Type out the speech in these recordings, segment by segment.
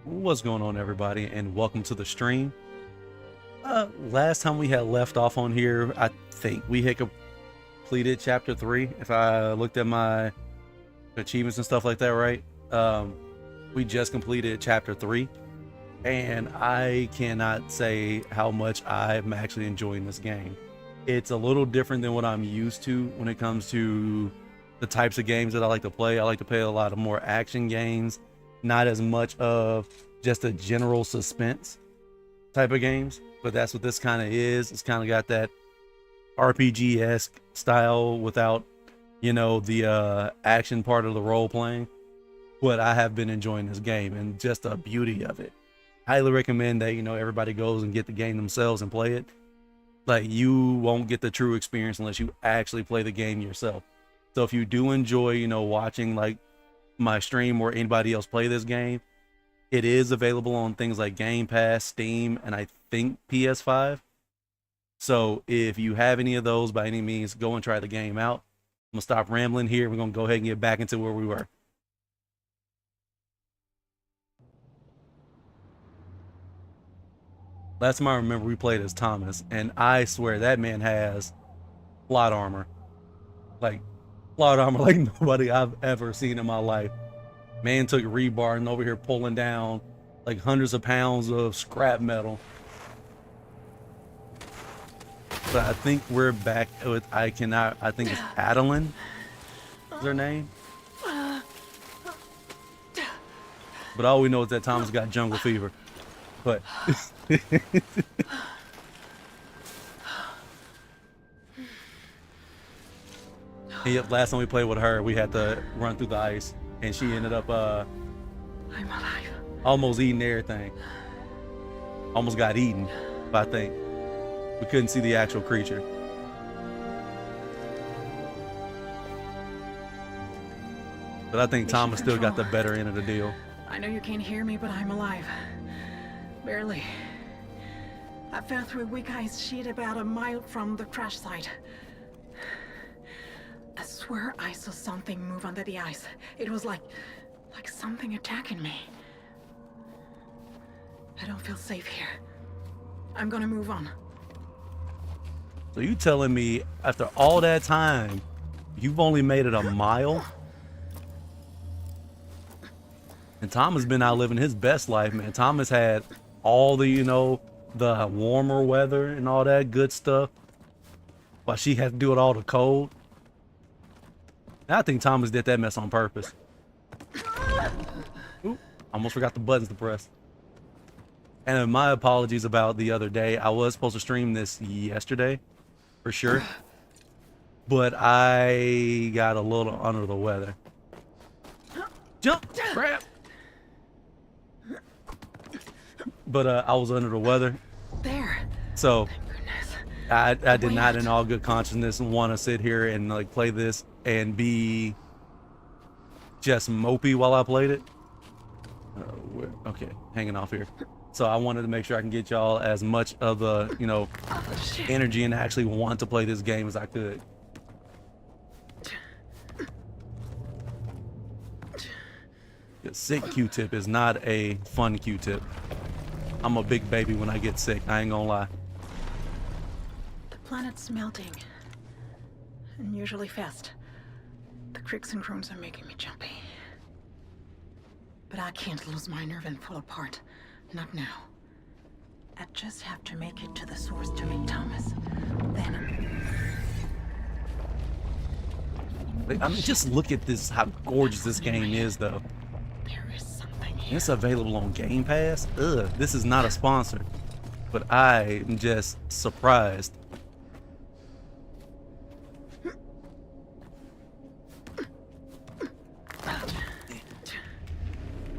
What's going on, everybody, and welcome to the stream. Last time we had left off on here, I think we had completed chapter 3. If I looked at my achievements and stuff like that, right? We just completed chapter 3, and I cannot say how much I'm actually enjoying this game. It's a little different than what I'm used to when it comes to the types of games that I like to play. I like to play a lot of more action games, not as much of just a general suspense type of games, but that's what this kind of is. It's kind of got that RPG-esque style without, the action part of the role playing. But I have been enjoying this game and just the beauty of it. Highly recommend that, everybody goes and get the game themselves and play it. Like, you won't get the true experience unless you actually play the game yourself. So if you do enjoy, watching like my stream or anybody else play this game, it is available on things like Game Pass, Steam, and I think PS5. So if you have any of those, by any means, go and try the game out. I'm gonna stop rambling here. We're gonna go ahead and get back into where we were. Last time I remember, we played as Thomas, and I swear that man has plot armor. Like, plot armor like nobody I've ever seen in my life. Man took rebar and over here pulling down like hundreds of pounds of scrap metal. But I think we're back with, I think it's Adeline is her name. But all we know is that Thomas got jungle fever. But yep, last time we played with her, we had to run through the ice, and she ended up I'm alive. almost eating everything. Almost got eaten, but I think we couldn't see the actual creature. But I think Thomas still got the better end of the deal. I know you can't hear me, but I'm alive. Barely. I fell through a weak ice sheet about a mile from the crash site. I swear I saw something move under the ice. It was like something attacking me. I don't feel safe here. I'm gonna move on. So you telling me after all that time, you've only made it a mile? And Thomas been out living his best life, man. Thomas had all the, the warmer weather and all that good stuff, while she had to do it all the cold. And I think Thomas did that mess on purpose. Ooh, almost forgot the buttons to press. And my apologies about the other day. I was supposed to stream this yesterday, for sure. But I got a little under the weather. Jump! Crap! But I was under the weather. There. So I did not in all good consciousness want to sit here and like play this and be just mopey while I played it. Okay, hanging off here. So I wanted to make sure I can get y'all as much of the, energy and actually want to play this game as I could. The sick Q-tip is not a fun Q-tip. I'm a big baby when I get sick, I ain't gonna lie. The planet's melting. Unusually fast. The creeks and groans are making me jumpy. But I can't lose my nerve and fall apart. Not now. I just have to make it to the source to meet Thomas. Then... I mean, just look at this, how gorgeous this game is, though. There is something here. It's available on Game Pass. Ugh, this is not a sponsor, but I am just surprised.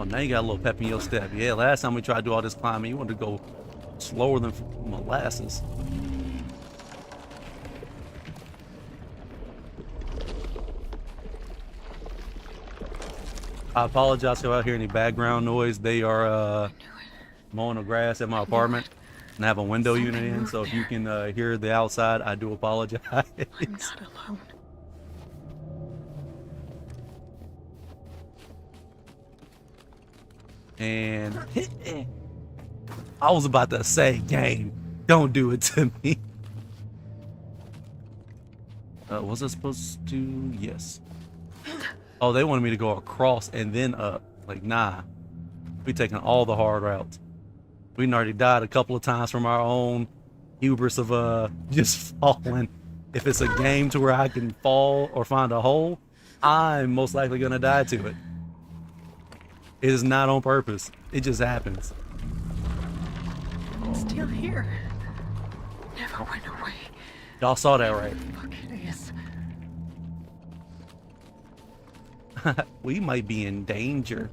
Oh, now you got a little pep in your step. Yeah, last time we tried to do all this climbing, you wanted to go slower than molasses. I apologize if I hear any background noise. They are mowing the grass at my apartment, and I have a window unit in, so if you can hear the outside, I do apologize. I'm not alone. And I was about to say, game, don't do it to me. Was I supposed to? Yes. Oh, they wanted me to go across and then up. Like, nah. We taking all the hard routes. We already died a couple of times from our own hubris of just falling. If it's a game to where I can fall or find a hole, I'm most likely gonna die to it. It is not on purpose. It just happens. It's still here. Never went away. Y'all saw that, right? Fuck it is. We might be in danger.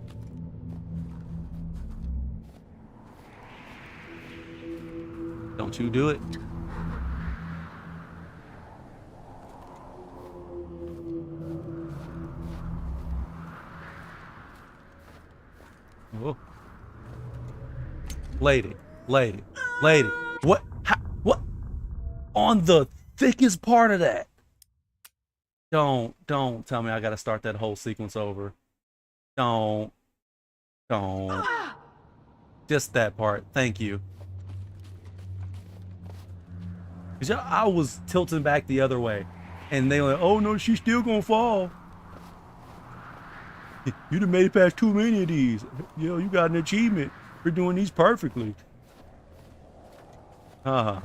Don't you do it. Oh. Lady. What? What? On the thickest part of that. Don't tell me I gotta start that whole sequence over. Don't. Just that part. Thank you. Cause I was tilting back the other way, and they were like, "Oh no, she's still gonna fall." You done made it past too many of these. Yo, you got an achievement for doing these perfectly. Are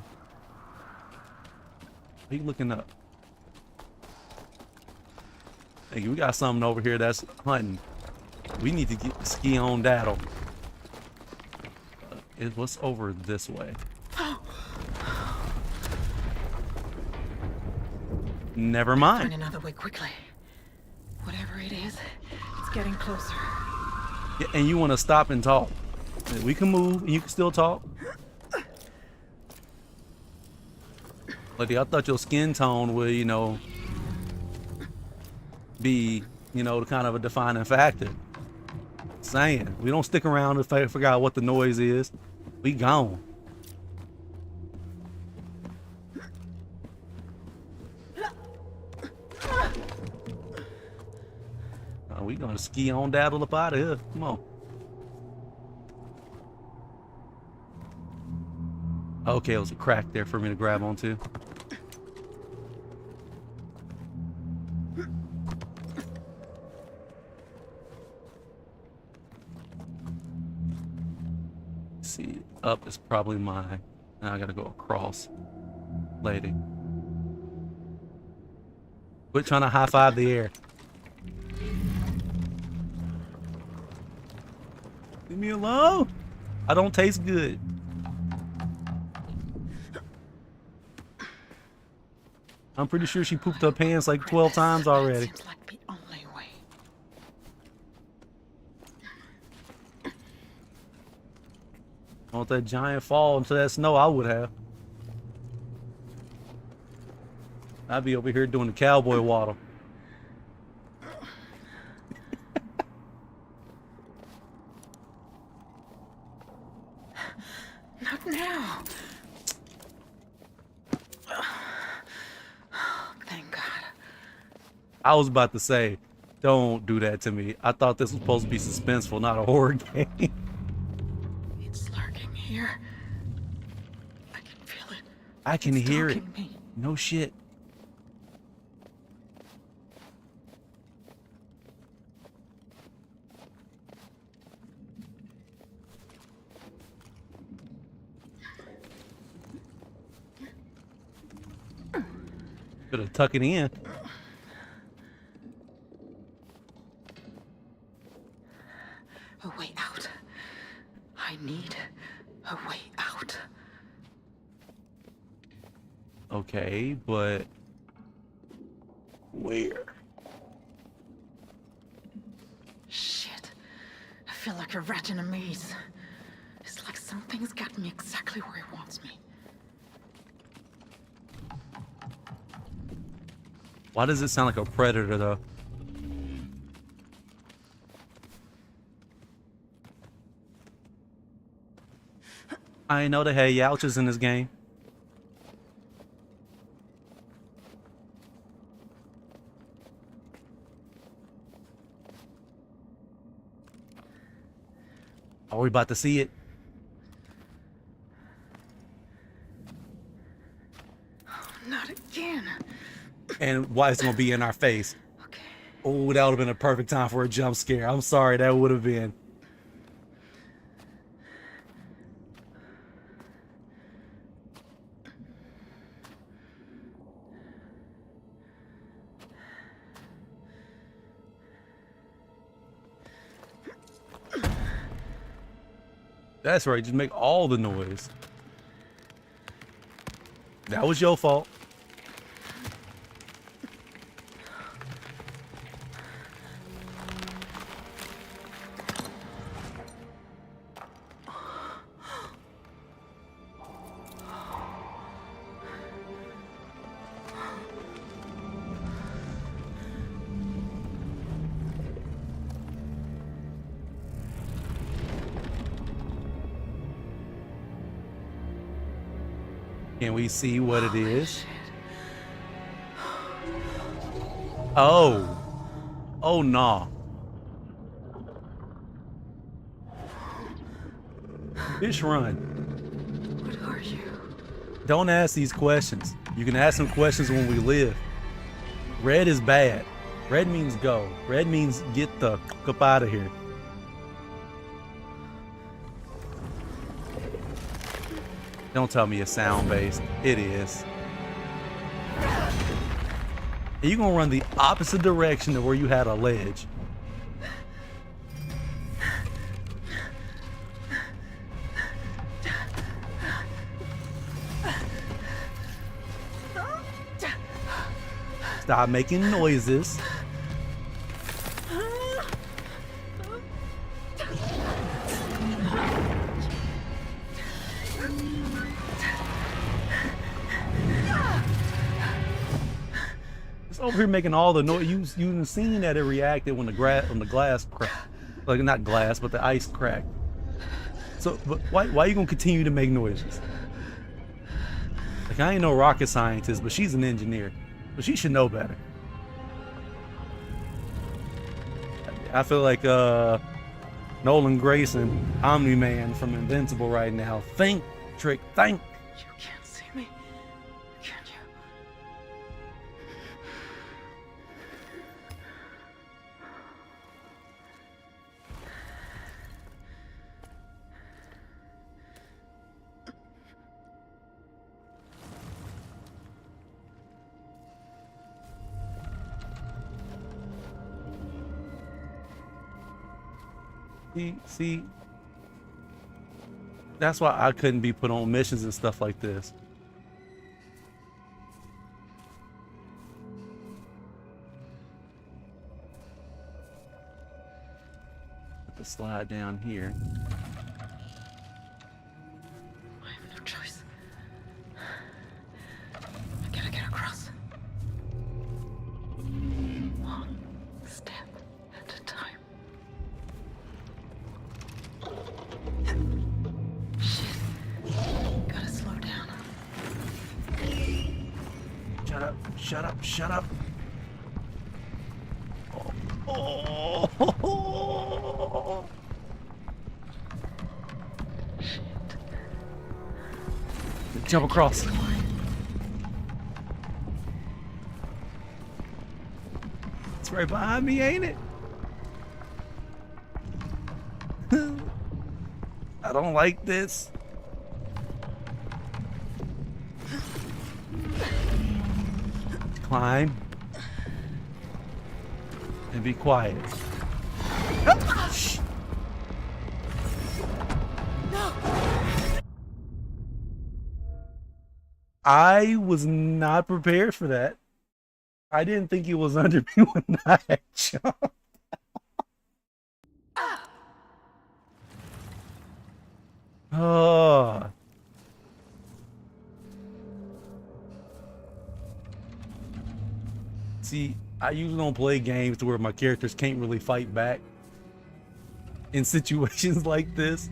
you looking up? Hey, we got something over here that's hunting. We need to get ski on daddle. What's over this way? Never mind. Find another way quickly. Whatever it is, it's getting closer. Yeah, and you want to stop and talk. We can move and you can still talk. Like, I thought your skin tone would, be, the kind of a defining factor. Saying, we don't stick around to figure out what the noise is. We gone. We gonna ski on daddle up out of here. Come on. Okay, it was a crack there for me to grab onto. See, up is probably mine. Now I gotta go across. Lady. Quit trying to high five the air. Leave me alone. I don't taste good. I'm pretty sure she pooped her pants like 12 times already. Seems like the only way. I want that giant fall into that snow, I would have. I'd be over here doing the cowboy waddle. Not now. Thank God. I was about to say, don't do that to me. I thought this was supposed to be suspenseful, not a horror game. It's lurking here. I can feel it. I can It's hear it. stalking me. No shit. Better tuck it in. A way out. I need a way out. Okay, but where? Shit. I feel like a rat in a maze. It's like something's got me exactly where it wants me. Why does it sound like a predator though? I know they had Youches in this game. Are we about to see it? Not again. And why it's gonna be in our face? Okay. Oh, that would have been a perfect time for a jump scare. I'm sorry, that would have been. That's right, just make all the noise. That was your fault. Can we see what it is? Oh. Oh, nah. Fish run. What are you? Don't ask these questions. You can ask some questions when we live. Red is bad. Red means go. Red means get the up out of here. Don't tell me it's sound-based. It is. And you're gonna run the opposite direction of where you had a ledge. Stop making noises. It's over here making all the noise. You've seen that it reacted when the glass cracked. Like not glass, but the ice cracked. So, but why are you gonna continue to make noises? Like I ain't no rocket scientist, but she's an engineer. But she should know better. I feel like Nolan Grayson, Omni-Man from Invincible right now. Think, Trick, think. You can't see me, can you? See, that's why I couldn't be put on missions and stuff like this. Put the slide down here. I have no choice. I gotta get across. One step at a time. Shit. Gotta slow down. Shut up, shut up, shut up. Oh. Shit. Jump across. It's right behind me, ain't it? I don't like this. Climb. And be quiet. Shh. No. I was not prepared for that. I didn't think he was under me when I had jumped. Oh. See, I usually don't play games to where my characters can't really fight back in situations like this.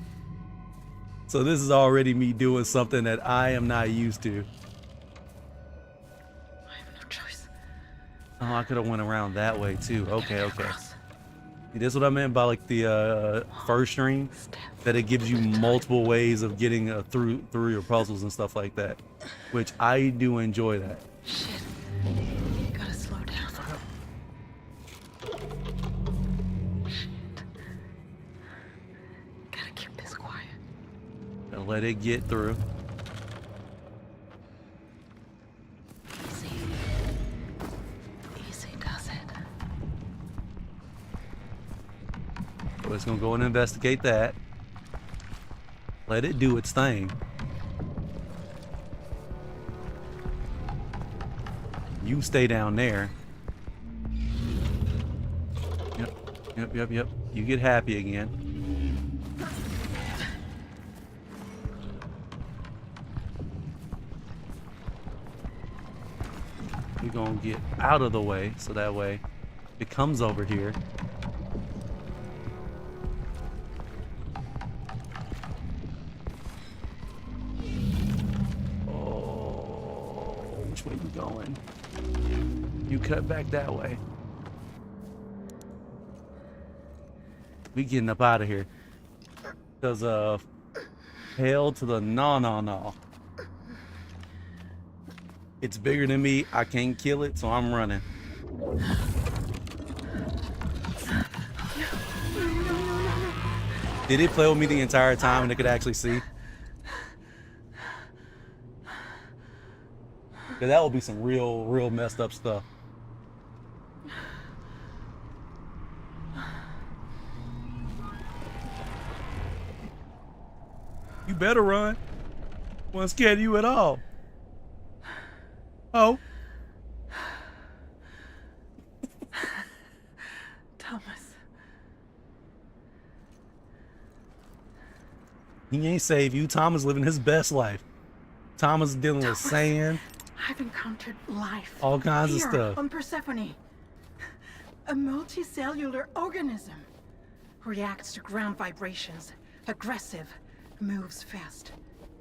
So this is already me doing something that I am not used to. I have no choice. Oh, I could have went around that way too. Okay, okay. Across. It is what I meant by like the first stream, Step. that it gives you multiple ways of getting through your puzzles and stuff like that, which I do enjoy that. Shit. Gotta slow down. Shit. Gotta keep this quiet. And let it get through. Easy. Easy does it. So it's gonna go and investigate that. Let it do its thing. You stay down there. Yep. You get happy again. We're gonna get out of the way so that way it comes over here. Oh, which way you going? You cut back that way. We getting up out of here. Cause hell to the no. It's bigger than me. I can't kill it, so I'm running. Did it play with me the entire time and it could actually see? Cause that would be some real messed up stuff. You better run. Wasn't scared of you at all. Oh. Thomas. He ain't save you. Thomas living his best life. Thomas dealing with Thomas. sand. I've encountered life. All kinds of here stuff. on Persephone. A multicellular organism. Reacts to ground vibrations. Aggressive. Moves fast.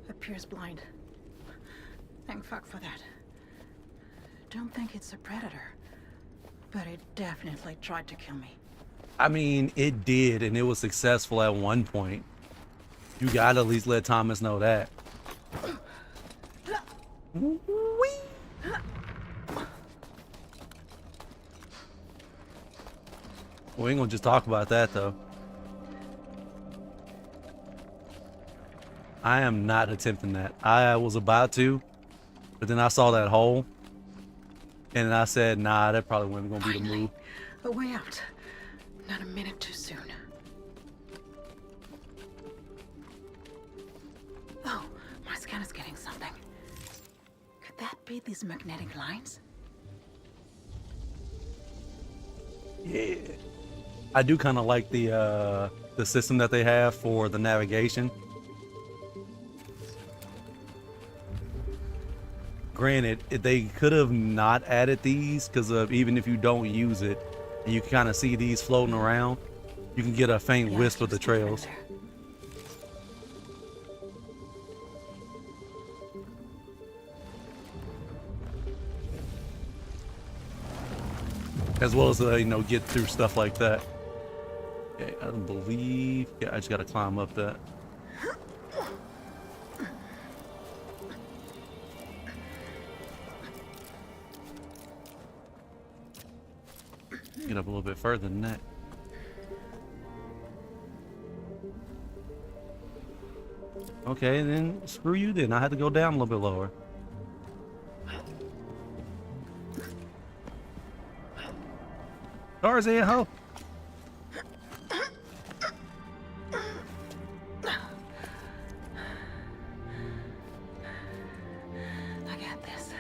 Appears blind. Thank fuck for that. Don't think it's a predator. But it definitely tried to kill me. I mean, it did, and it was successful at one point. You gotta at least let Thomas know that. We ain't gonna just talk about that though. I am not attempting that. I was about to, but then I saw that hole, and I said, nah, that probably wasn't gonna be the move. A way out. Not a minute too soon. Oh, my scan is getting something. Could that be these magnetic lines? Yeah. I do kind of like the system that they have for the navigation. Granted, they could have not added these because even if you don't use it, and you can kind of see these floating around, you can get a faint Yeah, wisp of the keeps getting trails. there. As well as get through stuff like that. Okay, I don't believe. Yeah, I just gotta climb up that. Get up a little bit further than that. Okay, then screw you then. I had to go down a little bit lower. Tarzan, ho! I got this.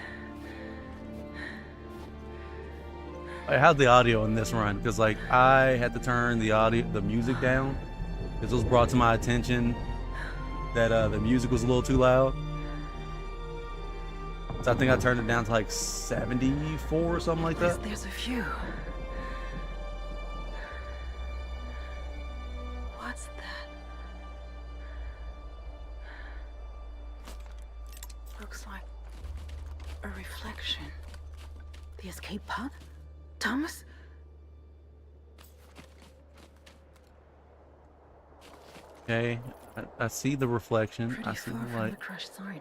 How's the audio in this run? Because I had to turn the music down, because it was brought to my attention that the music was a little too loud. So I think I turned it down to like 74 or something like that. There's a few. What's that? Looks like a reflection. The escape pod? Thomas? Okay, I see the reflection. Pretty I see far the from light. the crushed sign.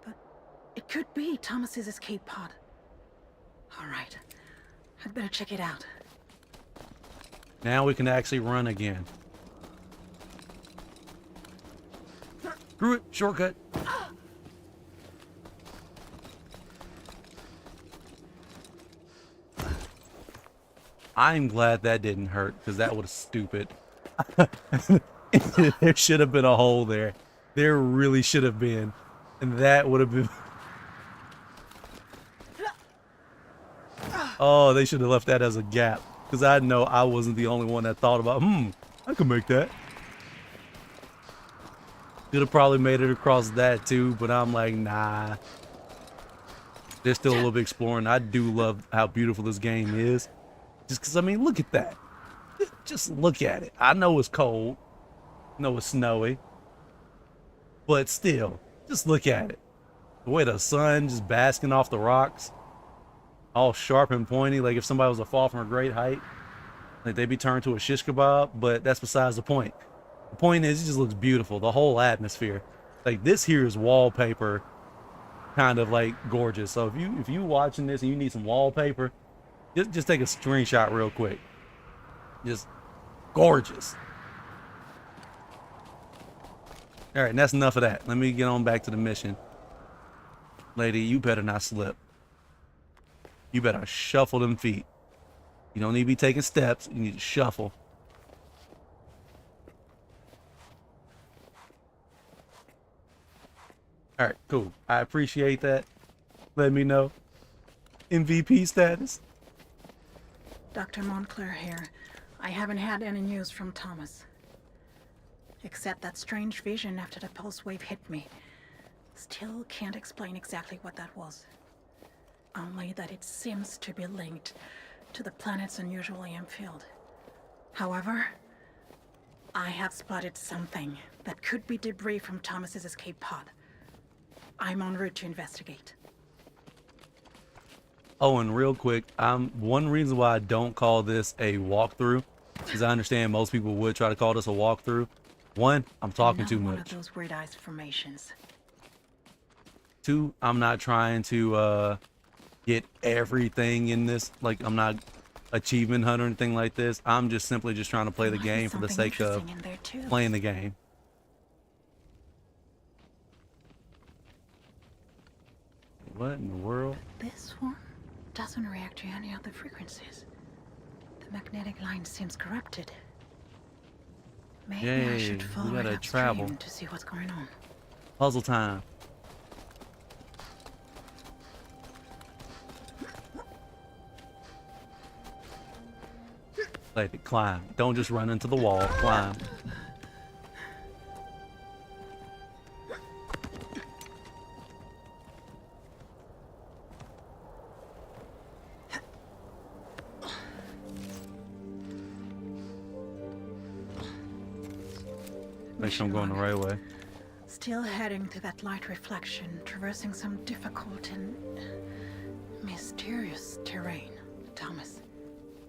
But it could be Thomas's escape pod. All right. I'd better check it out. Now we can actually run again. Screw it, shortcut. I'm glad that didn't hurt, because that was stupid. There should have been a hole there. There really should have been. And that would have been... Oh, they should have left that as a gap. Because I know I wasn't the only one that thought about, I could make that. Should have probably made it across that too, but I'm like, nah. There's still a little bit exploring. I do love how beautiful this game is. Just because, I mean, look at that. Just look at it. I know it's cold. I know it's snowy. But still, just look at it. The way the sun just basking off the rocks. All sharp and pointy, like if somebody was to fall from a great height. Like they'd be turned to a shish kebab, but that's besides the point. The point is, it just looks beautiful. The whole atmosphere. Like this here is wallpaper, kind of like gorgeous. So if you watching this and you need some wallpaper, just take a screenshot real quick. Just gorgeous. All right, and that's enough of that. Let me get on back to the mission. Lady, you better not slip. You better shuffle them feet. You don't need to be taking steps. You need to shuffle. All right, cool. I appreciate that. Let me know. MVP status. Dr. Montclair here. I haven't had any news from Thomas. Except that strange vision after the pulse wave hit me. Still can't explain exactly what that was. Only that it seems to be linked to the planet's unusual EM field. However, I have spotted something that could be debris from Thomas's escape pod. I'm en route to investigate. Oh, and real quick, one reason why I don't call this a walkthrough is I understand most people would try to call this a walkthrough. One, I'm talking too One much. of those weird eyes formations. Two, I'm not trying to get everything in this. Like, I'm not achievement hunter or anything like this. I'm just simply just trying to play the game for the sake of playing the game. What in the world? This one doesn't react to any other frequencies. The magnetic line seems corrupted. Maybe I should Yay, follow we it gotta upstream travel. to see what's going on. Puzzle time. Like, climb. Don't just run into the wall. Climb. Make sure I'm going the right way. Still heading to that light reflection, traversing some difficult and mysterious terrain. Thomas,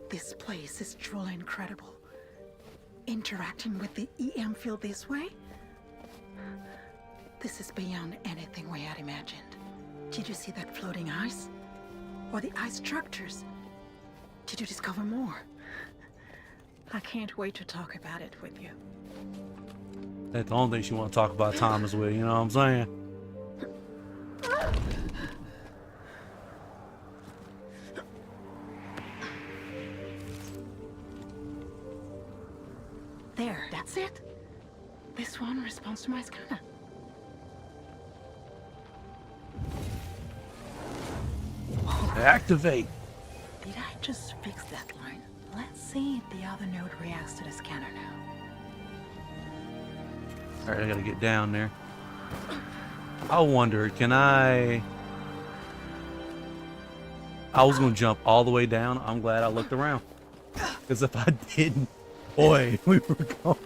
this place is truly incredible. Interacting with the EM field this way? This is beyond anything we had imagined. Did you see that floating ice? Or the ice structures? Did you discover more? I can't wait to talk about it with you. That's the only thing she want to talk about Thomas with, you know what I'm saying? There, that's it. This one responds to my scanner. Activate. Did I just fix that line? Let's see if the other node reacts to the scanner now. Alright, I gotta get down there. I wonder, can I was gonna jump all the way down. I'm glad I looked around. Because if I didn't, boy, we were going.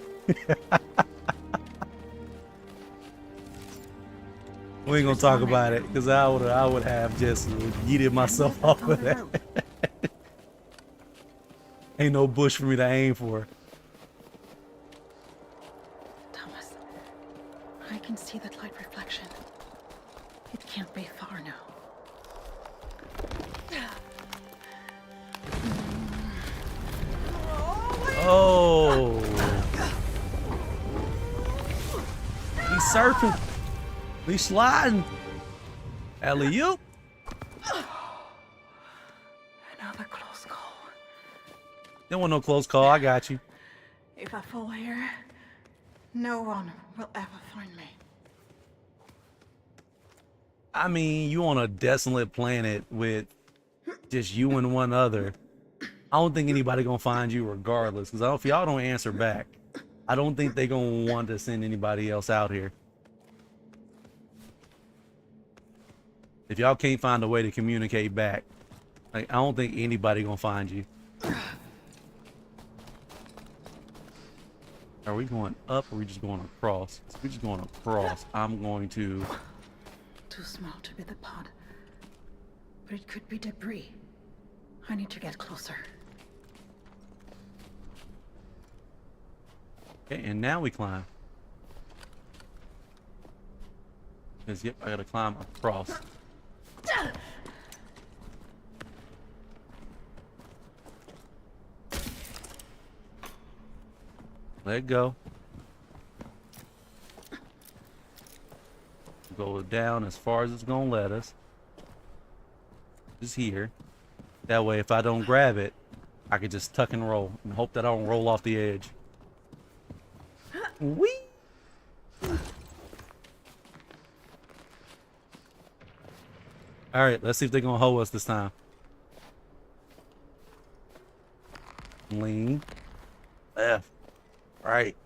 We ain't gonna talk about it, because I would have just yeeted myself off of that. Ain't no bush for me to aim for. surfing. We sliding. Alley-oop. Another close call. There wasn't no close call. I got you. If I fall here, no one will ever find me. I mean, you on a desolate planet with just you and one other. I don't think anybody gonna find you regardless. Because if y'all don't answer back, I don't think they gonna want to send anybody else out here. If y'all can't find a way to communicate back, like, I don't think anybody gonna find you. Are we going up or are we just going across? If we're just going across, I'm going to... Too small to be the pod. But it could be debris. I need to get closer. Okay, and now we climb. Because, yep, I gotta climb across. Let go. Go down as far as it's gonna let us. Just here. That way, if I don't grab it, I could just tuck and roll and hope that I don't roll off the edge. Whee! All right, let's see if they're gonna hold us this time. Lean. Left. Right.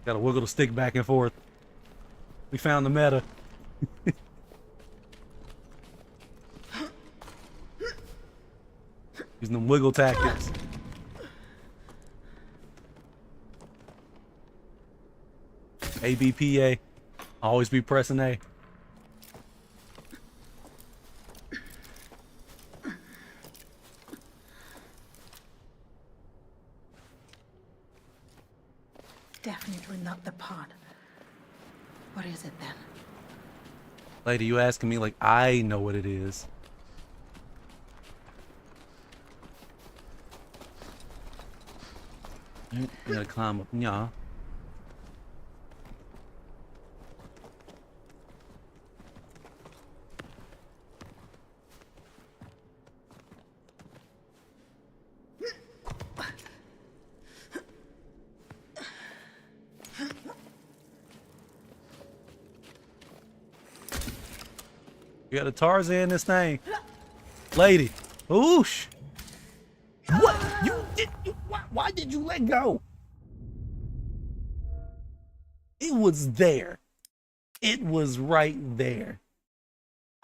Gotta wiggle the stick back and forth. We found the meta. Using them wiggle tactics. ABPA. Always be pressing A. Definitely not the pod. What is it then? Lady, you asking me like I know what it is. You gotta climb up. Yeah. You got a Tarzan this thing. Lady. Oosh. What? Why did you let go? It was there. It was right there.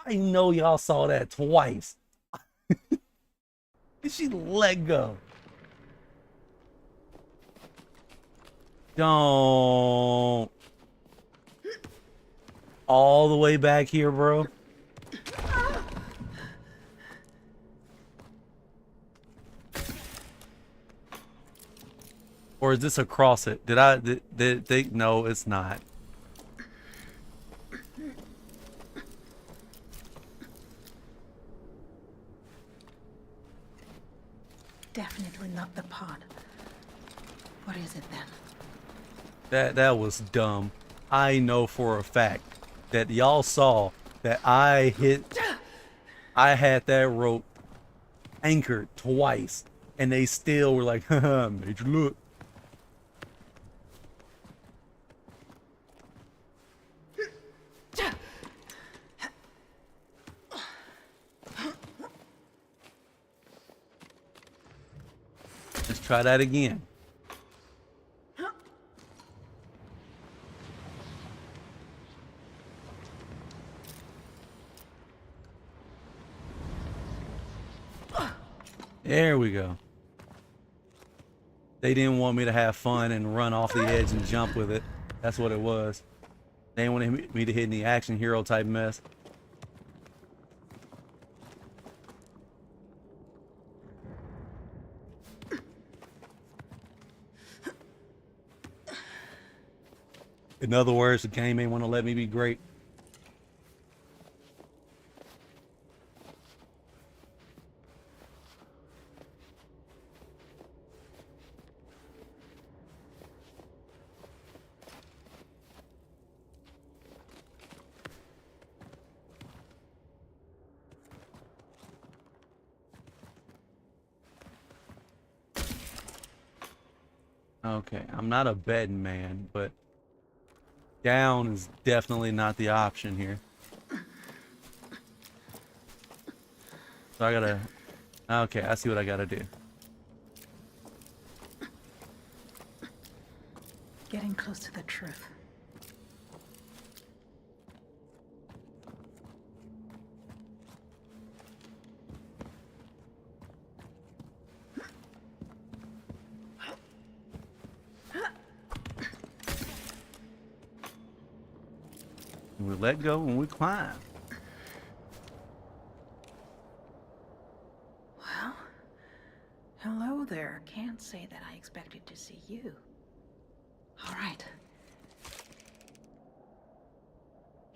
I know y'all saw that twice. She let go. Don't. All the way back here, bro. Or is this across it? Did they? No, it's not. Definitely not the pod. What is it then? That was dumb. I know for a fact that y'all saw that I had that rope anchored twice, and they still were like, haha, made you look. Let's try that again. There we go. They didn't want me to have fun and run off the edge and jump with it. That's what it was. They didn't want me to hit any action hero type mess. In other words, the game ain't want to let me be great. Okay, I'm not a betting man, but down is definitely not the option here. So I gotta... Okay, I see what I gotta do. Getting close to the truth. We let go and we climb. Well, hello there. Can't say that I expected to see you. All right.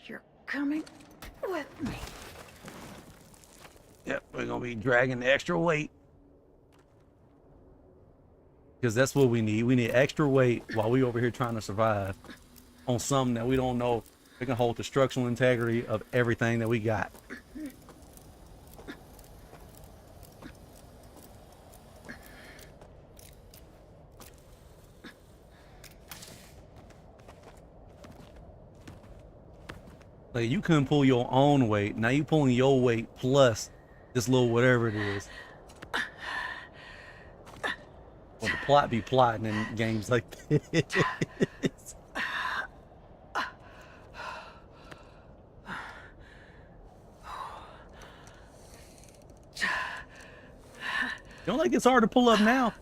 You're coming with me. Yep, we're gonna be dragging the extra weight. Because that's what we need. We need extra weight while we over here trying to survive on something that we don't know we can hold the structural integrity of everything that we got. Like, you couldn't pull your own weight. Now you pulling your weight plus this little whatever it is. Well, the plot be plotting in games like this. Don't like it's hard to pull up now.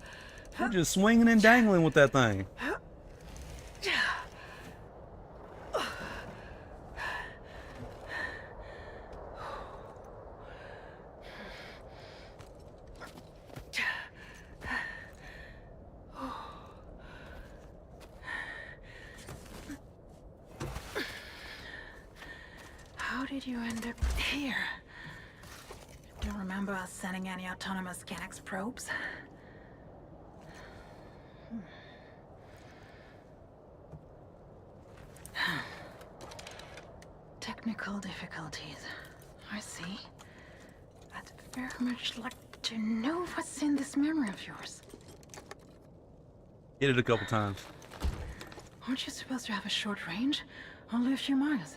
We're just swinging and dangling with that thing. How did you end up here? Don't remember us sending any autonomous Scanx probes. Technical difficulties. I see. I'd very much like to know what's in this memory of yours. Hit it a couple times. Aren't you supposed to have a short range? Only a few miles.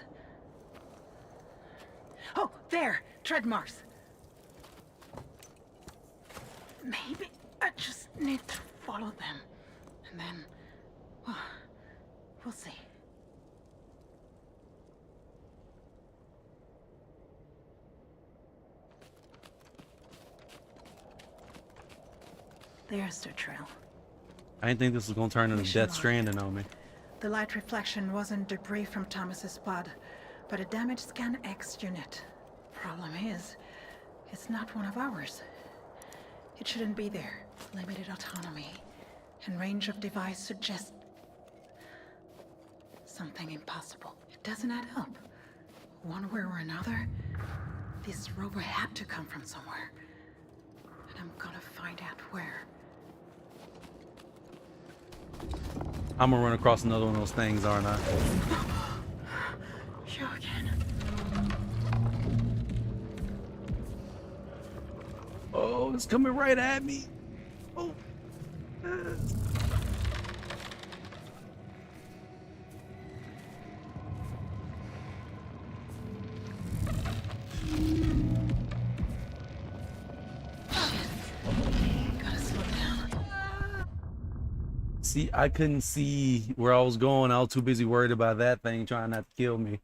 Oh, there! Tread marks. Maybe I just need to follow them. And then, well, we'll see. There's the trail. I didn't think this was gonna turn into Mission Death log. Stranding on me. The light reflection wasn't debris from Thomas's pod, but a damaged Scan X unit. Problem is, it's not one of ours. It shouldn't be there. Limited autonomy and range of device suggest something impossible. It doesn't add up. One way or another, this rover had to come from somewhere. And I'm gonna find out where. I'm gonna run across another one of those things, aren't I? You again. Oh, it's coming right at me. Oh. Gotta slow down. See, I couldn't see where I was going. I was too busy worried about that thing trying not to kill me.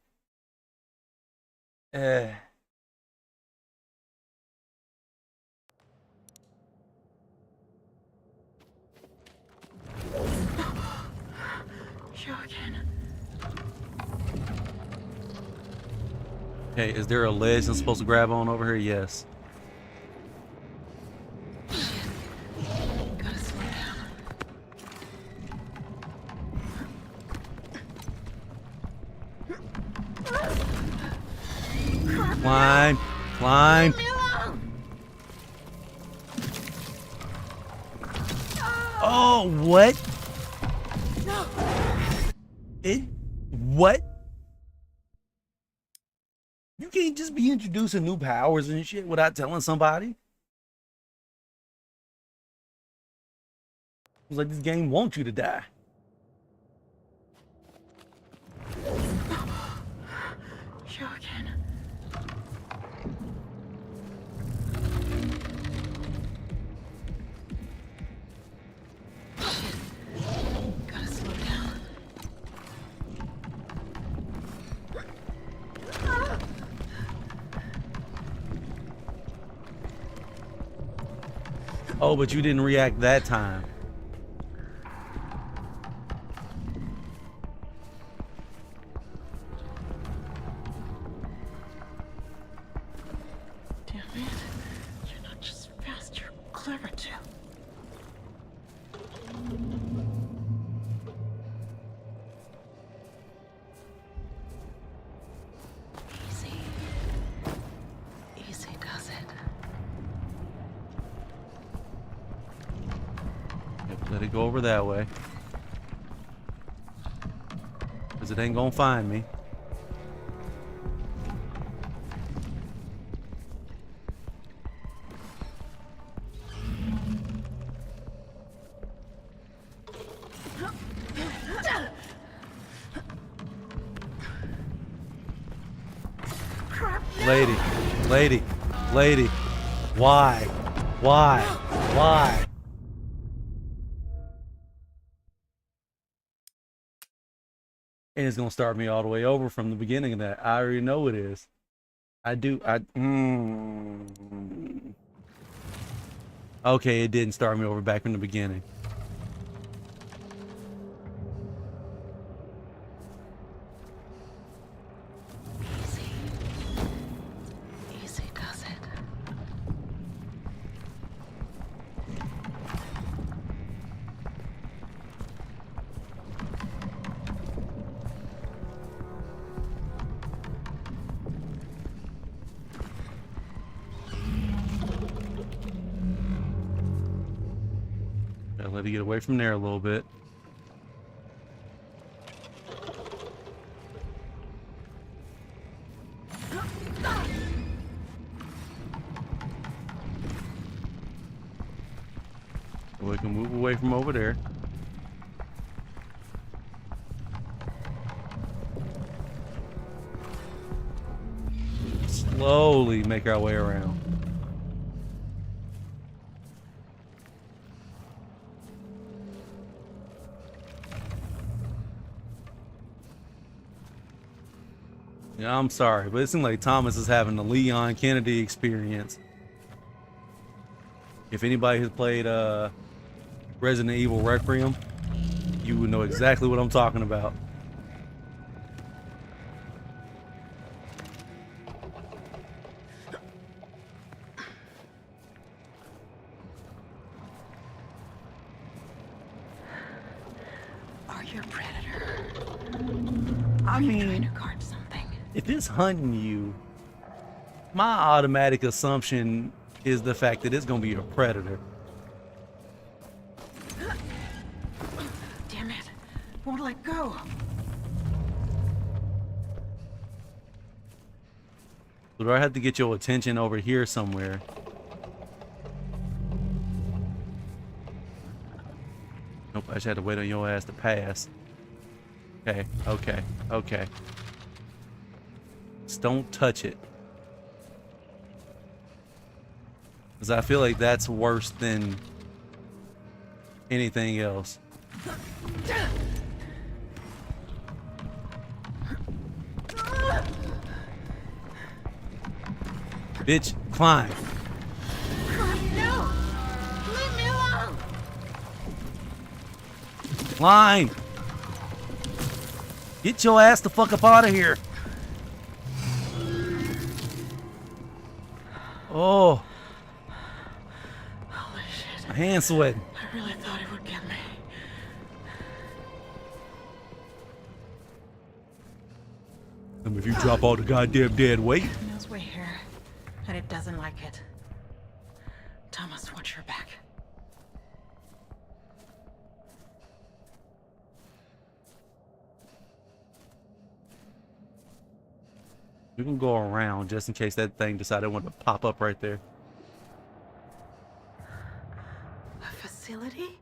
You again. Hey, is there a ledge I'm supposed to grab on over here? Yes. Gotta slow down. Climb, climb. Leave me alone! Oh, what? No! What? You can't just be introducing new powers and shit without telling somebody. It's like this game wants you to die. You again. Shit. Gotta slow down. Oh, but you didn't react that time. Damn it. You're not just fast, you're clever too. Easy. Easy does it. Yep, let it go over that way. Because it ain't gonna find me. Crap. Lady, lady, lady. Why? Why? Why? And it's gonna start me all the way over from the beginning of that. I already know it is. I do. Okay, it didn't start me over back from the beginning. Easy. Easy does it. Gotta let it get away from there a little bit. We can move away from over there. Slowly make our way around. Yeah, I'm sorry, but it seems like Thomas is having the Leon Kennedy experience. If anybody has played Resident Evil Requiem, you would know exactly what I'm talking about. Are you a predator? I Are you mean, trying to guard something? if it's hunting you, my automatic assumption is the fact that it's gonna be a predator. Damn it. Won't let go. So do I have to get your attention over here somewhere? Nope, I just had to wait on your ass to pass. Okay, okay, okay. Just don't touch it. Because I feel like that's worse than anything else. Bitch, climb. No! Leave me alone! Climb. Get your ass the fuck up out of here. Oh, Holy shit. my hand's sweating. I really thought it would get me. And if you drop all the goddamn dead weight. It knows we're here, and it doesn't like it. Thomas, watch your back. We can go around just in case that thing decided it wanted to pop up right there. A facility?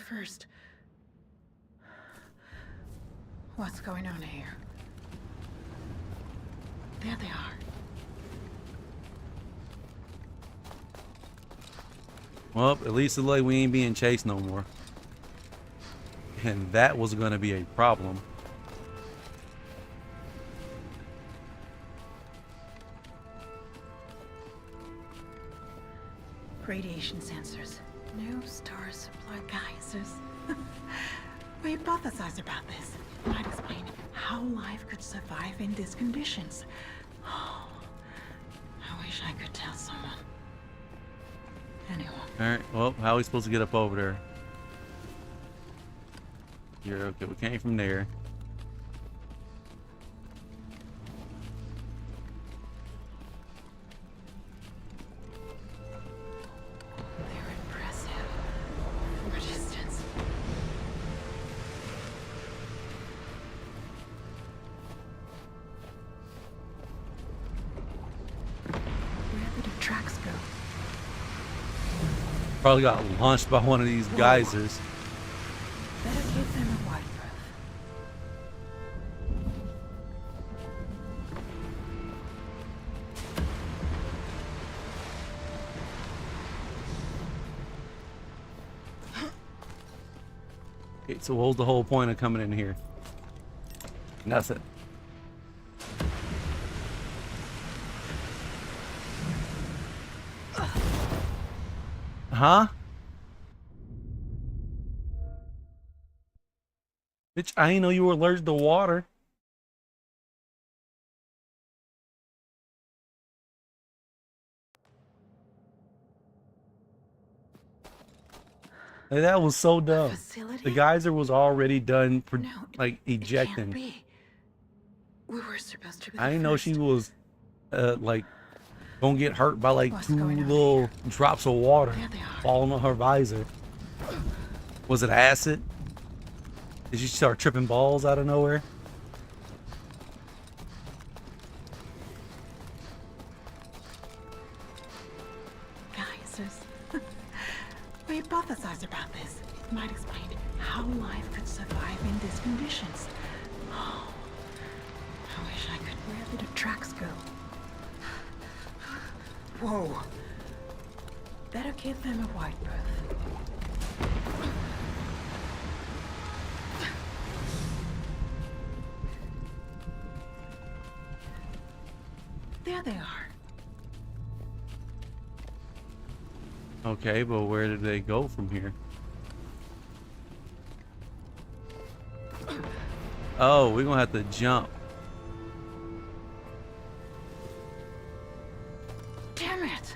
first. What's going on here? There they are. Well, at least it look like we ain't being chased no more. And that was gonna be a problem. Radiation sensors. No star supply geysers. We hypothesized about this. Might explain how life could survive in these conditions. Oh, I wish I could tell someone. Anyone. Alright, well, how are we supposed to get up over there? Here, okay, we came from there. They're impressive. For distance. Where did the tracks go? Probably got launched by one of these geysers. Better give them a wide berth. Okay, so what was the whole point of coming in here? Nothing. Huh? Bitch, I didn't know you were allergic to water. Like, that was so dumb. Facility? The geyser was already done for No, like it can't ejecting. be. We were supposed to be I the didn't know she first. was like gonna get hurt by like What's two going on little drops of water There they are. falling on her visor. Was it acid? Did she start tripping balls out of nowhere? Geysers. We hypothesized about this. It might explain how life could survive in these conditions. Oh, I wish I could. Where did the tracks go? Whoa. Better give them a wide berth. There they are. Okay, but where did they go from here? Oh, we're gonna have to jump. Damn it!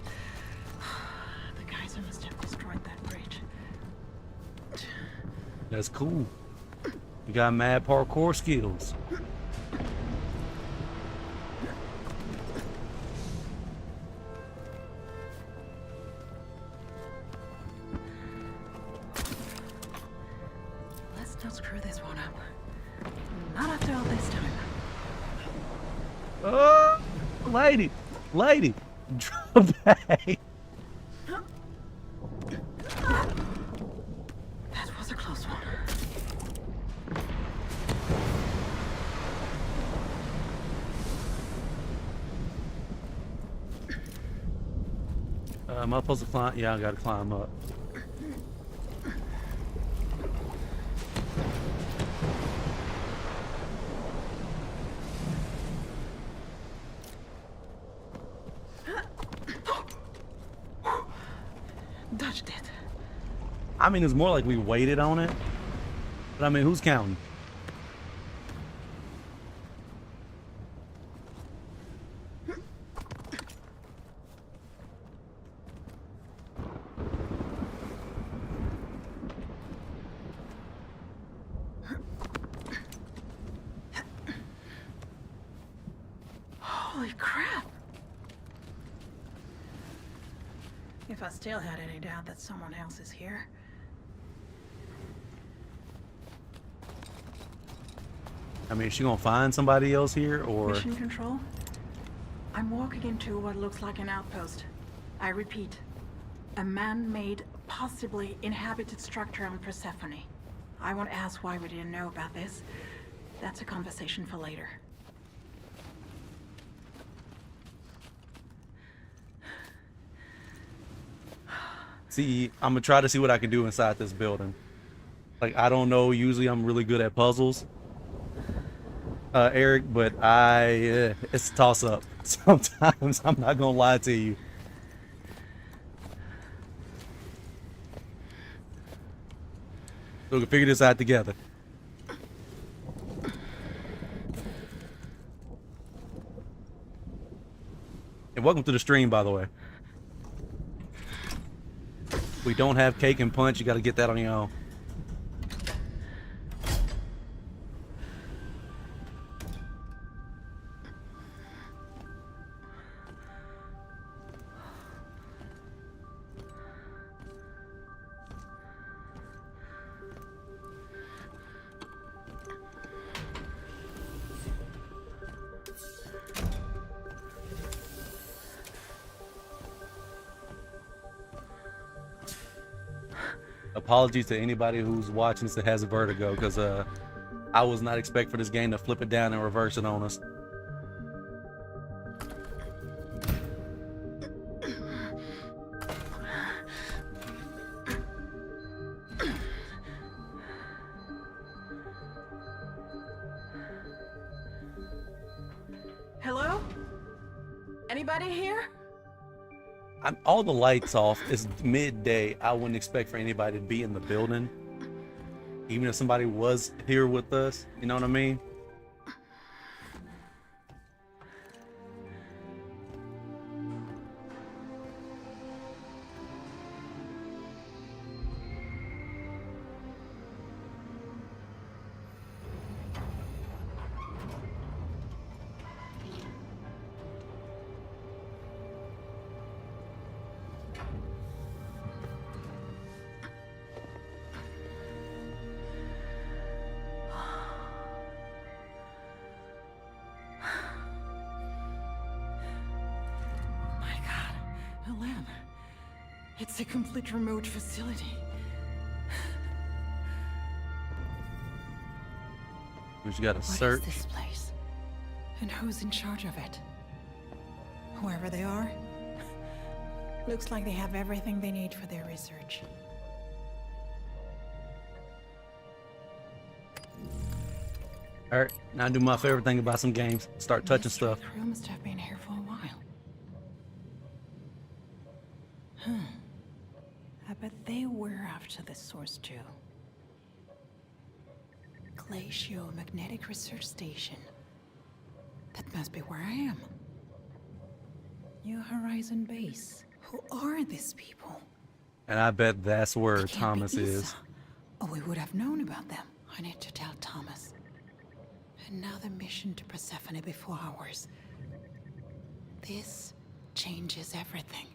The geyser must have destroyed that bridge. That's cool. You got mad parkour skills. Let's not screw this one up. Not after all this time. Oh, lady, drop back. That was a close one. Am I supposed to climb? Yeah, I gotta climb up. Dodged it. I mean, it's more like we waited on it. But I mean, who's counting? Holy crap! If I still had any doubt that someone else is here. I mean, is she gonna find somebody else here, or? Mission control? I'm walking into what looks like an outpost. I repeat, a man-made possibly inhabited structure on Persephone. I won't ask why we didn't know about this. That's a conversation for later. See, I'm gonna try to see what I can do inside this building. Like, I don't know, usually I'm really good at puzzles, Eric, but it's a toss up. Sometimes, I'm not gonna lie to you. So we can figure this out together. And welcome to the stream, by the way. We don't have cake and punch. You got to get that on your own. Apologies to anybody who's watching this that has a vertigo, because I was not expecting for this game to flip it down and reverse it on us. Hello? Anybody here? All the lights off. It's midday. I wouldn't expect for anybody to be in the building, even if somebody was here with us. You know what I mean? It's a complete remote facility. We just gotta What search. is this place? And who's in charge of it? Whoever they are, looks like they have everything they need for their research. All right, now I do my favorite thing about some games: start touching This stuff. crew must have been here for a while. I bet they were after the source too. Glaciomagnetic Research Station. That must be where I am. New Horizon Base. Who are these people? And I bet that's where They can't be Thomas is. Isa. Oh, we would have known about them. I need to tell Thomas. Another mission to Persephone before ours. This changes everything.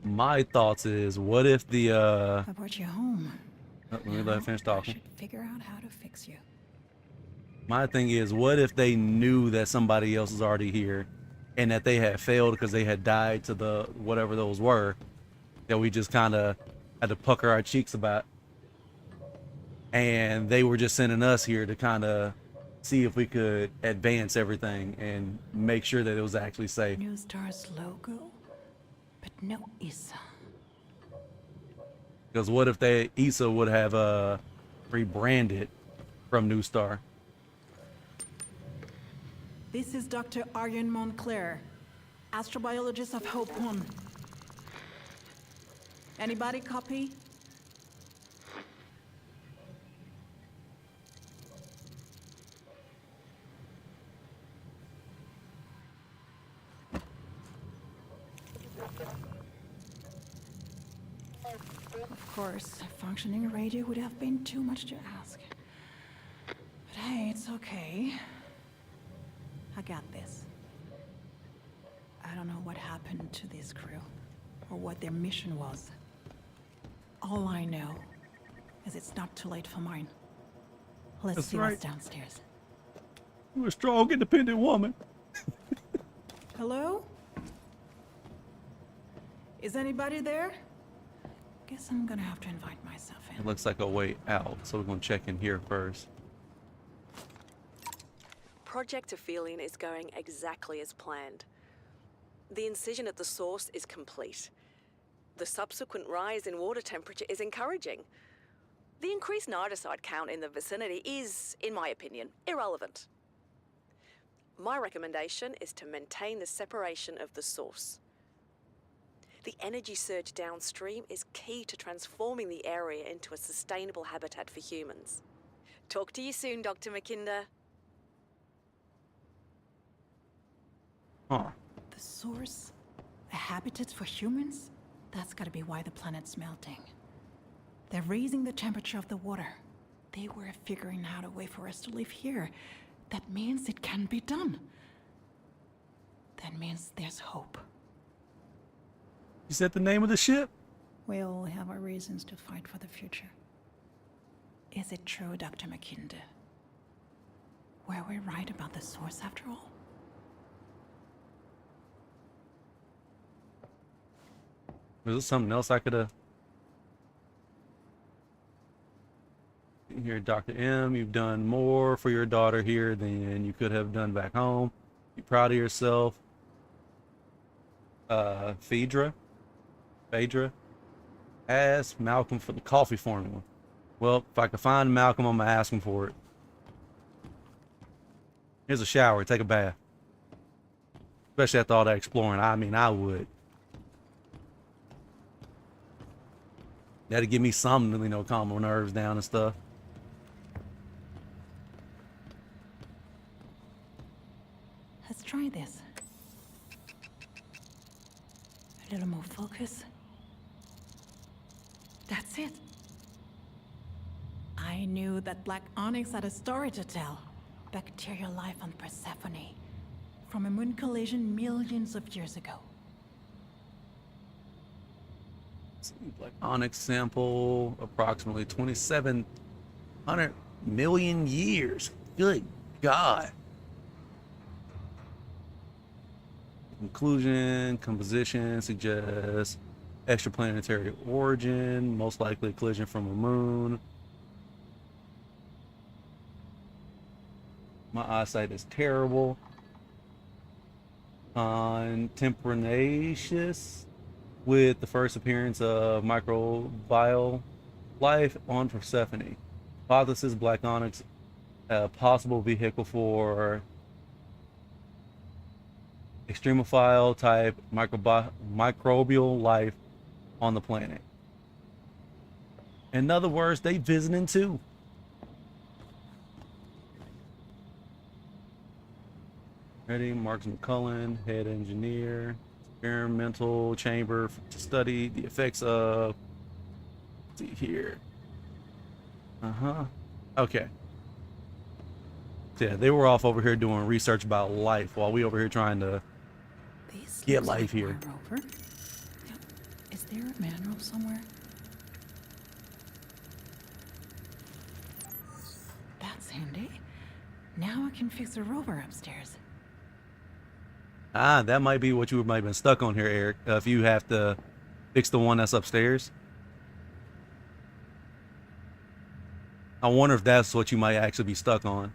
My thoughts is, what if the I brought you home. let me let her finish I talking. should figure out how to fix you. My thing is, what if they knew that somebody else is already here, and that they had failed because they had died to the whatever those were, that we just kind of had to pucker our cheeks about, and they were just sending us here to kind of see if we could advance everything and make sure that it was actually safe. New Star's logo, but no Isa. Because what if Issa would have rebranded from New Star? This is Dr. Aryan Montclair, astrobiologist of Hope 1. Anybody copy? Of course, a functioning radio would have been too much to ask. But hey, it's okay. I got this. I don't know what happened to this crew, or what their mission was. All I know is it's not too late for mine. Let's That's see right. what's downstairs. You're a strong, independent woman. Hello? Is anybody there? Guess I'm gonna have to invite myself in. It looks like a way out, so we're gonna check in here first. Project Aphelion is going exactly as planned. The incision at the source is complete. The subsequent rise in water temperature is encouraging. The increased nitocide count in the vicinity is, in my opinion, irrelevant. My recommendation is to maintain the separation of the source. The energy surge downstream is key to transforming the area into a sustainable habitat for humans. Talk to you soon, Dr. McKinder. Huh. The source? A habitat for humans? That's gotta be why the planet's melting. They're raising the temperature of the water. They were figuring out a way for us to live here. That means it can be done. That means there's hope. Is that the name of the ship? We all have our reasons to fight for the future. Is it true, Dr. McKinder? Were we right about the source after all? Was there something else I could have? Here, Dr. M, you've done more for your daughter here than you could have done back home. Be proud of yourself. Phaedra. Ask Malcolm for the coffee formula. Well, if I can find Malcolm, I'm gonna ask him for it. Here's a shower. Take a bath. Especially after all that exploring. I mean, I would. That'd give me something to, you know, calm my nerves down and stuff. Let's try this. A little more focus. That's it. I knew that Black Onyx had a story to tell. Bacterial life on Persephone. From a moon collision millions of years ago. Black Onyx sample, approximately 2,700 million years. Good God. Conclusion, composition suggests extraplanetary origin, most likely collision from a moon. My eyesight is terrible. Contemporaneous with the first appearance of microbial life on Persephone. Hypothesis: Black Onyx, a possible vehicle for extremophile type microbial life on the planet. In other words, they visiting too. Ready, Marcus McCullen, head engineer, experimental chamber to study the effects of. Let's see here. Okay. So yeah, they were off over here doing research about life while we over here trying to get life here. Rover. Yep. Is there a manual somewhere? That's handy. Now I can fix the rover upstairs. Ah, that might be what you might have been stuck on here, Eric. If you have to fix the one that's upstairs. I wonder if that's what you might actually be stuck on.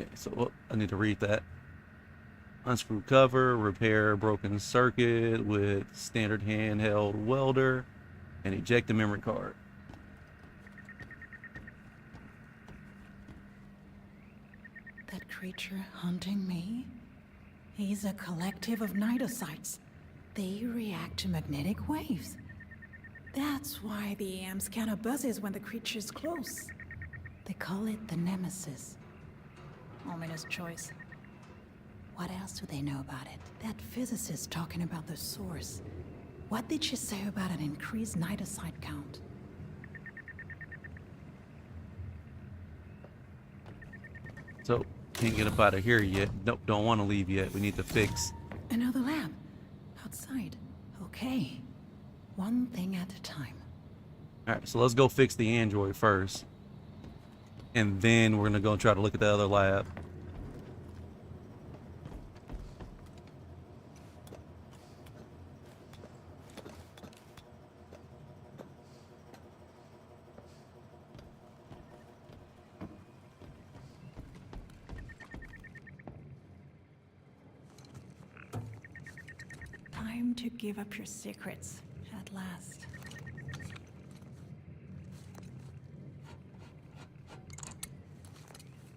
Okay, so I need to read that. Unscrew cover, repair broken circuit with standard handheld welder, and eject the memory card. That creature hunting me? He's a collective of nitocytes. They react to magnetic waves. That's why the EM scanner buzzes when the creature's close. They call it the Nemesis. Ominous choice. What else do they know about it? That physicist talking about the source. What did she say about an increased nitocyte count? So, can't get up out of here yet. Nope, don't want to leave yet. We need to fix. Another lab. Outside. Okay. One thing at a time. Alright, so let's go fix the android first. and then we're gonna go and try to look at the other lab. Time to give up your secrets, at last.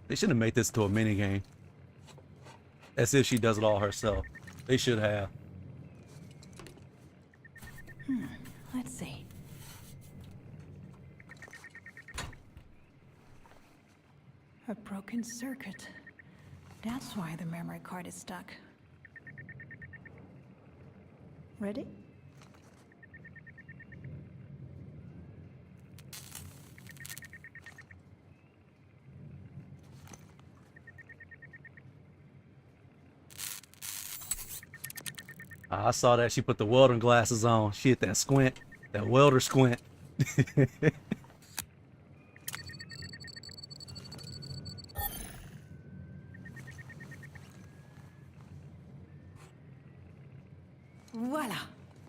They shouldn't have made this to a minigame. As if she does it all herself. They should have. Let's see. A broken circuit. That's why the memory card is stuck. Ready? I saw that she put the welding glasses on. She hit that squint. That welder squint. Voila!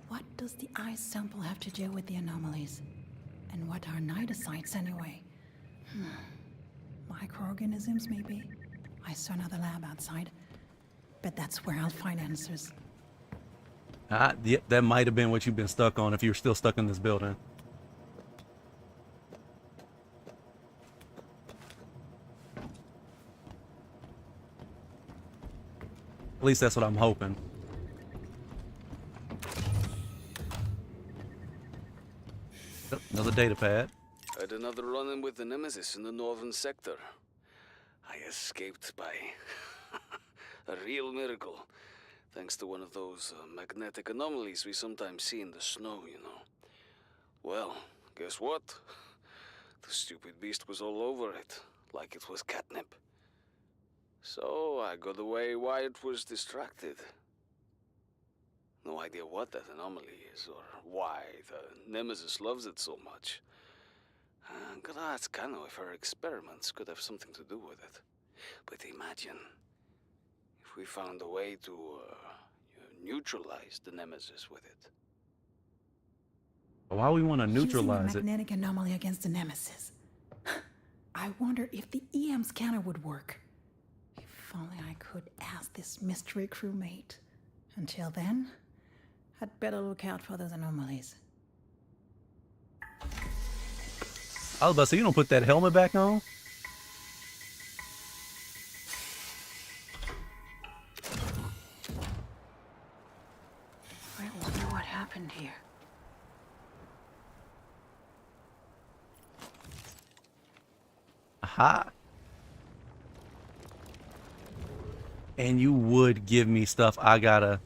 What does the eye sample have to do with the anomalies? And what are nidocytes anyway? Microorganisms, maybe? I saw another lab outside. But that's where I'll find answers. That might have been what you've been stuck on if you're still stuck in this building. At least that's what I'm hoping. Oh, another data pad. Had another run-in with the Nemesis in the northern sector. I escaped by a real miracle. Thanks to one of those magnetic anomalies we sometimes see in the snow, you know. Well, guess what? The stupid beast was all over it, like it was catnip. So I got away while it was distracted. No idea what that anomaly is, or why the Nemesis loves it so much. Gotta ask Kano if her experiments could have something to do with it. But imagine if we found a way to neutralize the Nemesis with it. Why we want to neutralize Using a it? magnetic anomaly against the Nemesis. I wonder if the EM scanner would work. If only I could ask this mystery crewmate. Until then, I'd better look out for those anomalies. I was about to say, you don't put that helmet back on? I wonder what happened here. Aha. And you would give me stuff I gotta...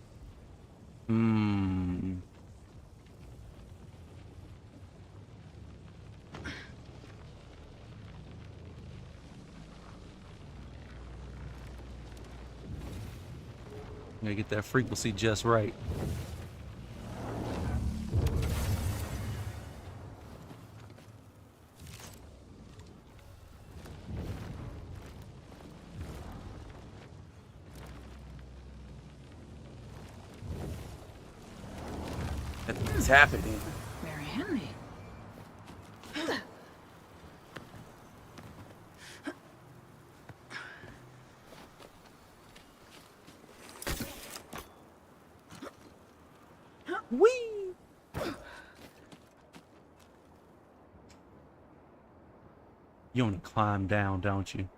Gotta get that frequency just right. What's happening? Very handy. Whee! You want to climb down, don't you?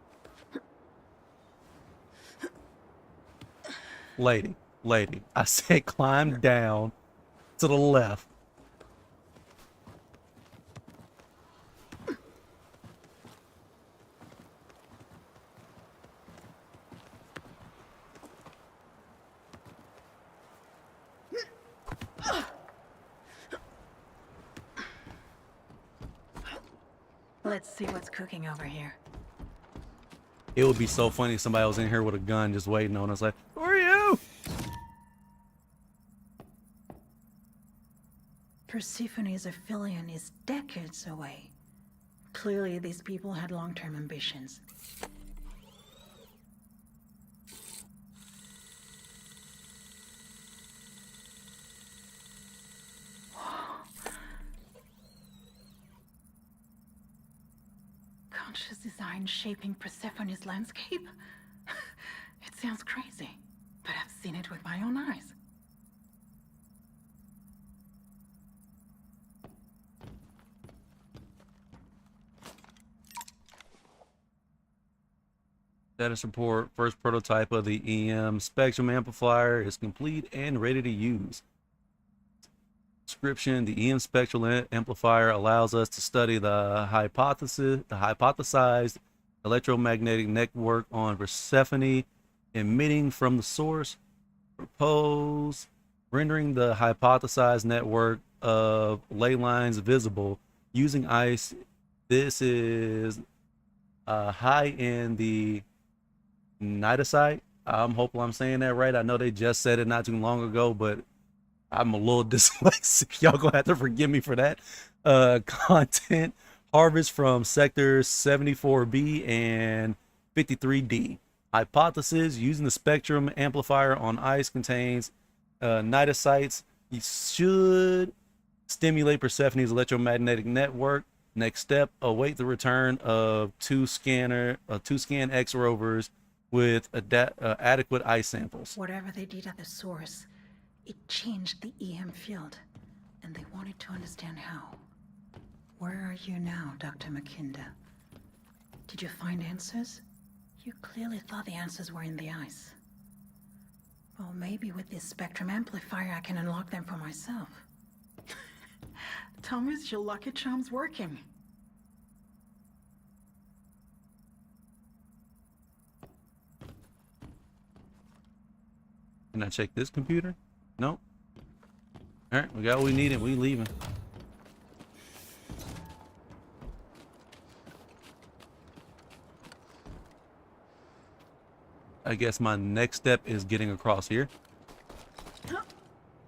Lady, I said climb down to the left. Let's see what's cooking over here. It would be so funny if somebody was in here with a gun just waiting on us like, who are you? Persephone's Aphelion is decades away. Clearly, these people had long-term ambitions. Conscious design shaping Persephone's landscape? It sounds crazy, but I've seen it with my own eyes. Status report. First prototype of the EM spectrum amplifier is complete and ready to use. Description: the EM spectral amplifier allows us to study the hypothesized electromagnetic network on Persephone emitting from the source. Propose rendering the hypothesized network of ley lines visible using ice. This is high in the nidasite. I'm hoping I'm saying that right. I know they just said it not too long ago, but I'm a little dyslexic. Y'all gonna have to forgive me for that. Content: harvest from sectors 74B and 53D. Hypothesis: using the spectrum amplifier on ice contains nidasites. You should stimulate Persephone's electromagnetic network. Next step: await the return of two scan X rovers with adequate ice samples. Whatever they did at the source, it changed the EM field, and they wanted to understand how. Where are you now, Dr. McKinda? Did you find answers? You clearly thought the answers were in the ice. Well, maybe with this spectrum amplifier I can unlock them for myself. Thomas, your lucky charm's working. Can I check this computer? Nope. Alright, we got what we needed. We leaving. I guess my next step is getting across here.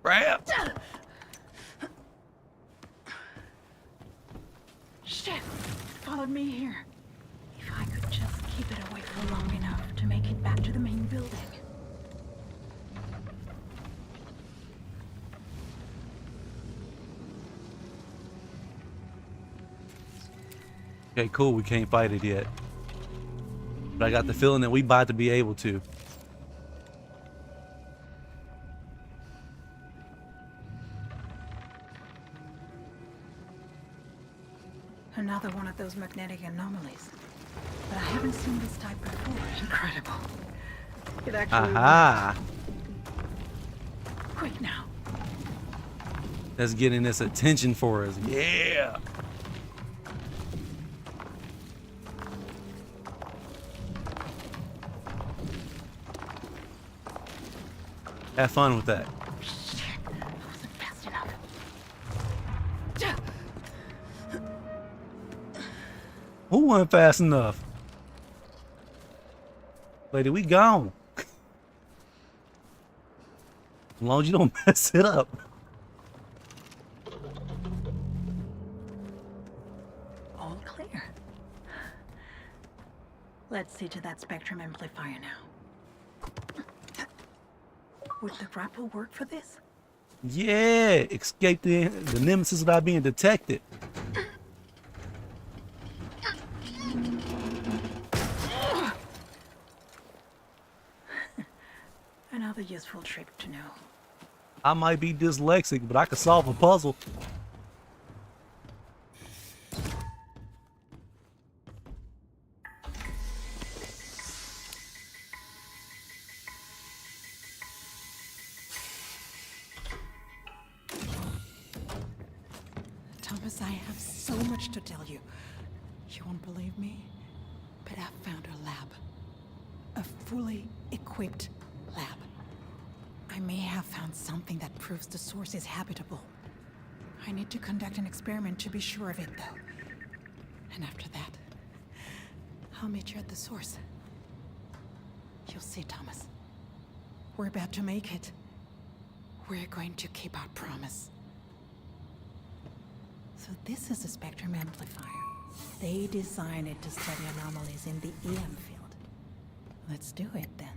Crap! Shit! It followed me here. If I could just keep it away for long enough to make it back to the main building. Okay, cool. We can't fight it yet. But I got the feeling that we about to be able to. Another one of those magnetic anomalies. But I haven't seen this type before. Incredible. It actually Aha! works. Quick now. That's getting this attention for us. Yeah! Have fun with that. Shit. I wasn't fast enough. Who wasn't fast enough? Lady, we gone. As long as you don't mess it up. All clear. Let's see to that spectrum amplifier now. Would the grapple work for this? Yeah, escape the nemesis without being detected. Another useful trick to know. I might be dyslexic, but I can solve a puzzle. Thomas, I have so much to tell you. You won't believe me, but I found a lab. A fully equipped lab. I may have found something that proves the source is habitable. I need to conduct an experiment to be sure of it, though. And after that, I'll meet you at the source. You'll see, Thomas. We're about to make it. We're going to keep our promise. So this is a spectrum amplifier. They designed it to study anomalies in the EM field. Let's do it then.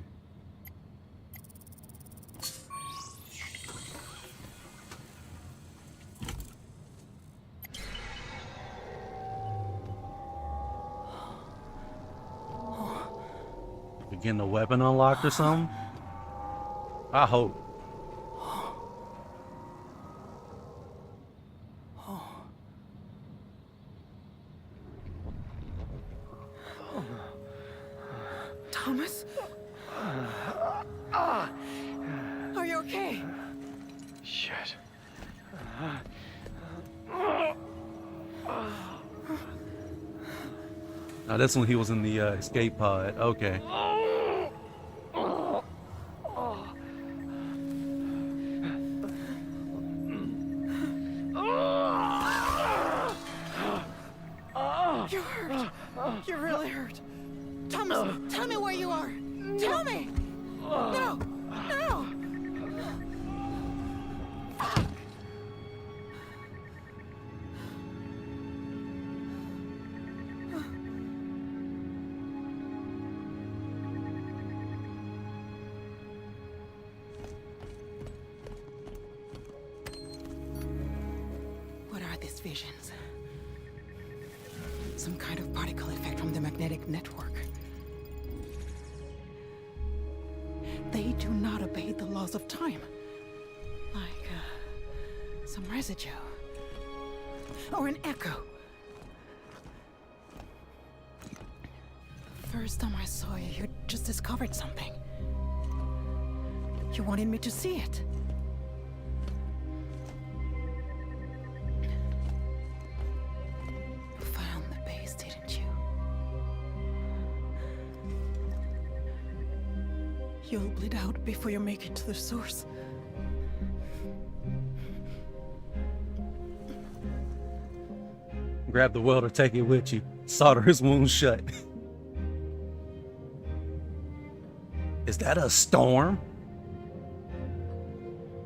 We getting the weapon unlocked or something? I hope. Thomas? Are you okay? Shit. Now this one he was in the escape pod. Okay. You hurt. You really hurt. Thomas, tell me where you are. Tell me. No. No. What are these visions? Some kind of particle effect from the magnetic network. They do not obey the laws of time. Like, some residue. Or an echo. The first time I saw you, you just discovered something. You wanted me to see it. You found the base, didn't you? You'll bleed out before you make it to the source. Grab the welder, take it with you. Solder his wounds shut. Is that a storm?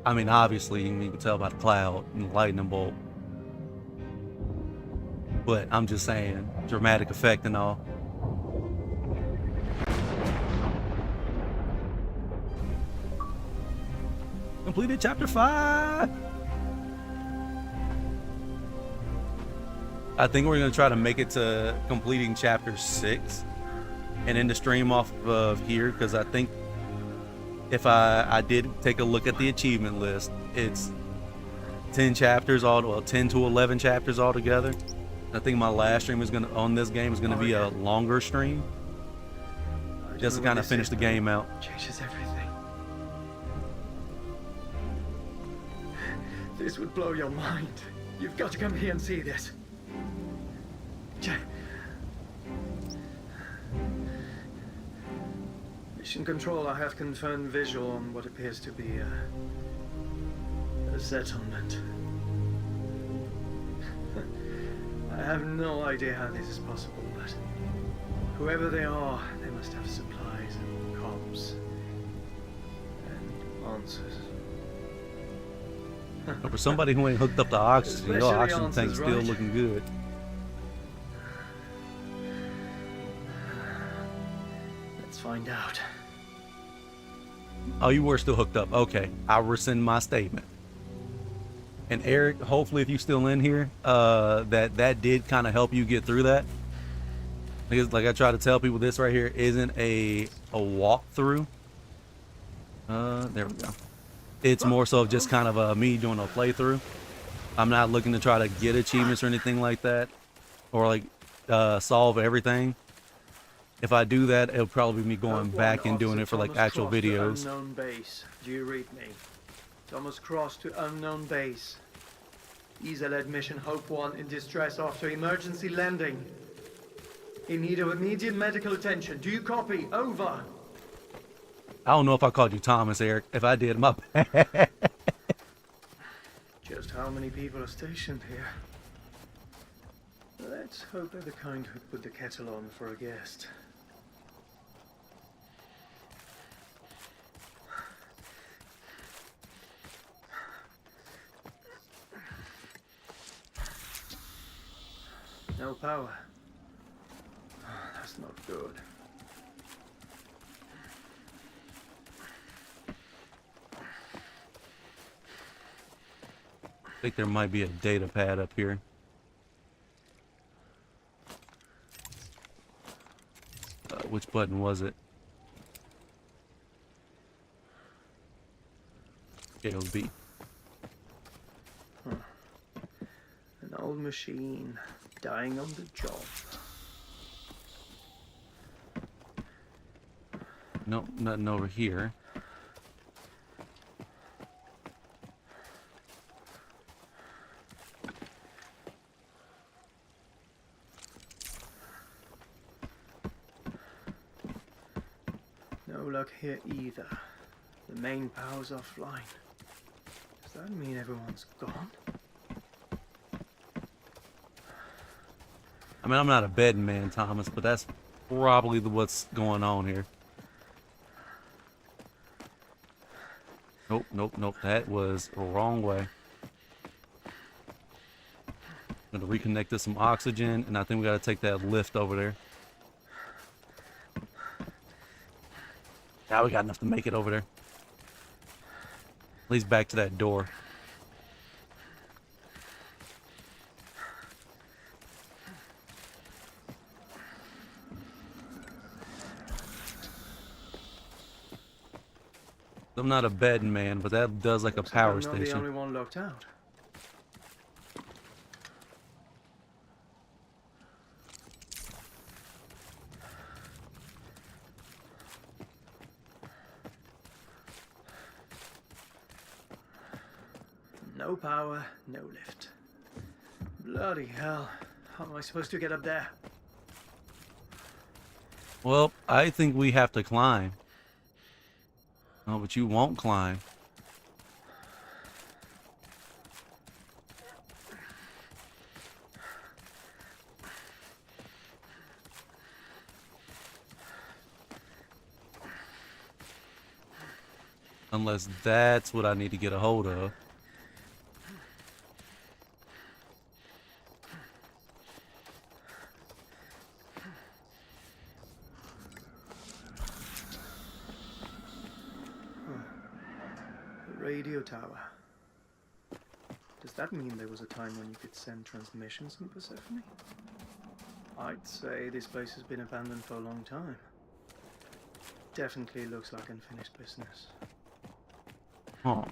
I mean, obviously, you can tell by the cloud and the lightning bolt. But I'm just saying, dramatic effect and all. Completed chapter 5. I think we're gonna try to make it to completing chapter 6 and end the stream off of here, because I think if I did take a look at the achievement list, it's 10 chapters all, well, 10 to 11 chapters altogether. I think my last stream is gonna on this game is gonna be a longer stream, just to kind of finish the game out. Changes everything. This would blow your mind. You've got to come here and see this. Mission Control, I have confirmed visual on what appears to be a settlement. I have no idea how this is possible, but whoever they are, they must have supplies and comms and answers. But for somebody who ain't hooked up to oxygen, your Especially oxygen answers, tank's still right? looking good. Let's find out. Oh, you were still hooked up. Okay, I'll rescind my statement. And Eric, hopefully if you're still in here, that did kind of help you get through that. Because like I try to tell people, this right here isn't a walkthrough. There we go. It's more so just kind of me doing a playthrough. I'm not looking to try to get achievements or anything like that, or like solve everything. If I do that, it'll probably be me going back and doing it for like actual videos. Unknown base. Do you read me? Thomas Cross to unknown base. ESA-led mission Hope 1 in distress after emergency landing. In need of immediate medical attention. Do you copy? Over. I don't know if I called you Thomas, Eric. If I did, my bad. Just how many people are stationed here? Let's hope they're the kind who put the kettle on for a guest. No power. That's not good. I think there might be a data pad up here. Which button was it? Okay, it was B. An old machine dying on the job. Nope, nothing over here. No luck here either. The main power's offline. Does that mean everyone's gone? I mean, I'm not a betting man, Thomas, but that's probably what's going on here. Nope, nope, nope. That was the wrong way. I'm gonna reconnect to some oxygen, and I think we gotta take that lift over there. Now we got enough to make it over there. At least back to that door. I'm not a betting man, but that does like a power I'm not the station. only one locked out. No power, no lift. Bloody hell. How am I supposed to get up there? Well, I think we have to climb. Oh, but you won't climb. Unless that's what I need to get a hold of. The radio tower. Does that mean there was a time when you could send transmissions in Persephone? I'd say this place has been abandoned for a long time. Definitely looks like unfinished business. Huh.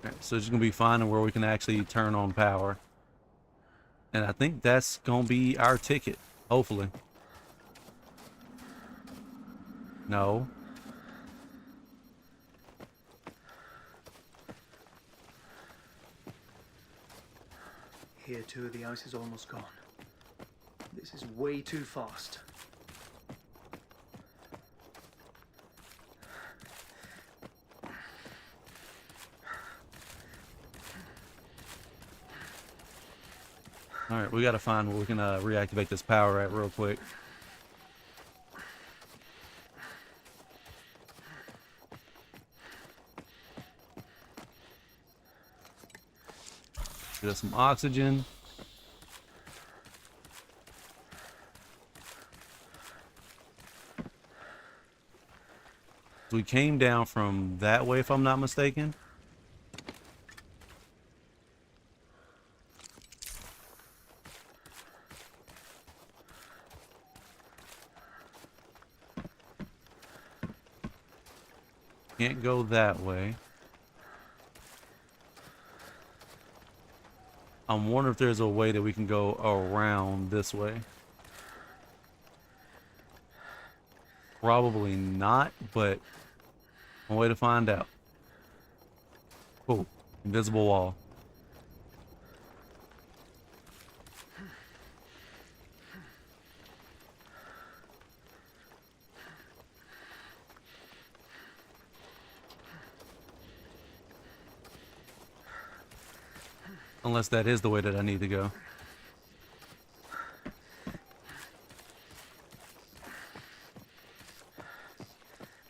Okay, so it's gonna be finding where we can actually turn on power. And I think that's gonna be our ticket, hopefully. No. Here too, the ice is almost gone. This is way too fast. Alright, we gotta find where we can reactivate this power at real quick. Get us some oxygen. We came down from that way, if I'm not mistaken. Can't go that way. I'm wondering if there's a way that we can go around this way. Probably not, but one way to find out. Oh, invisible wall. Unless that is the way that I need to go.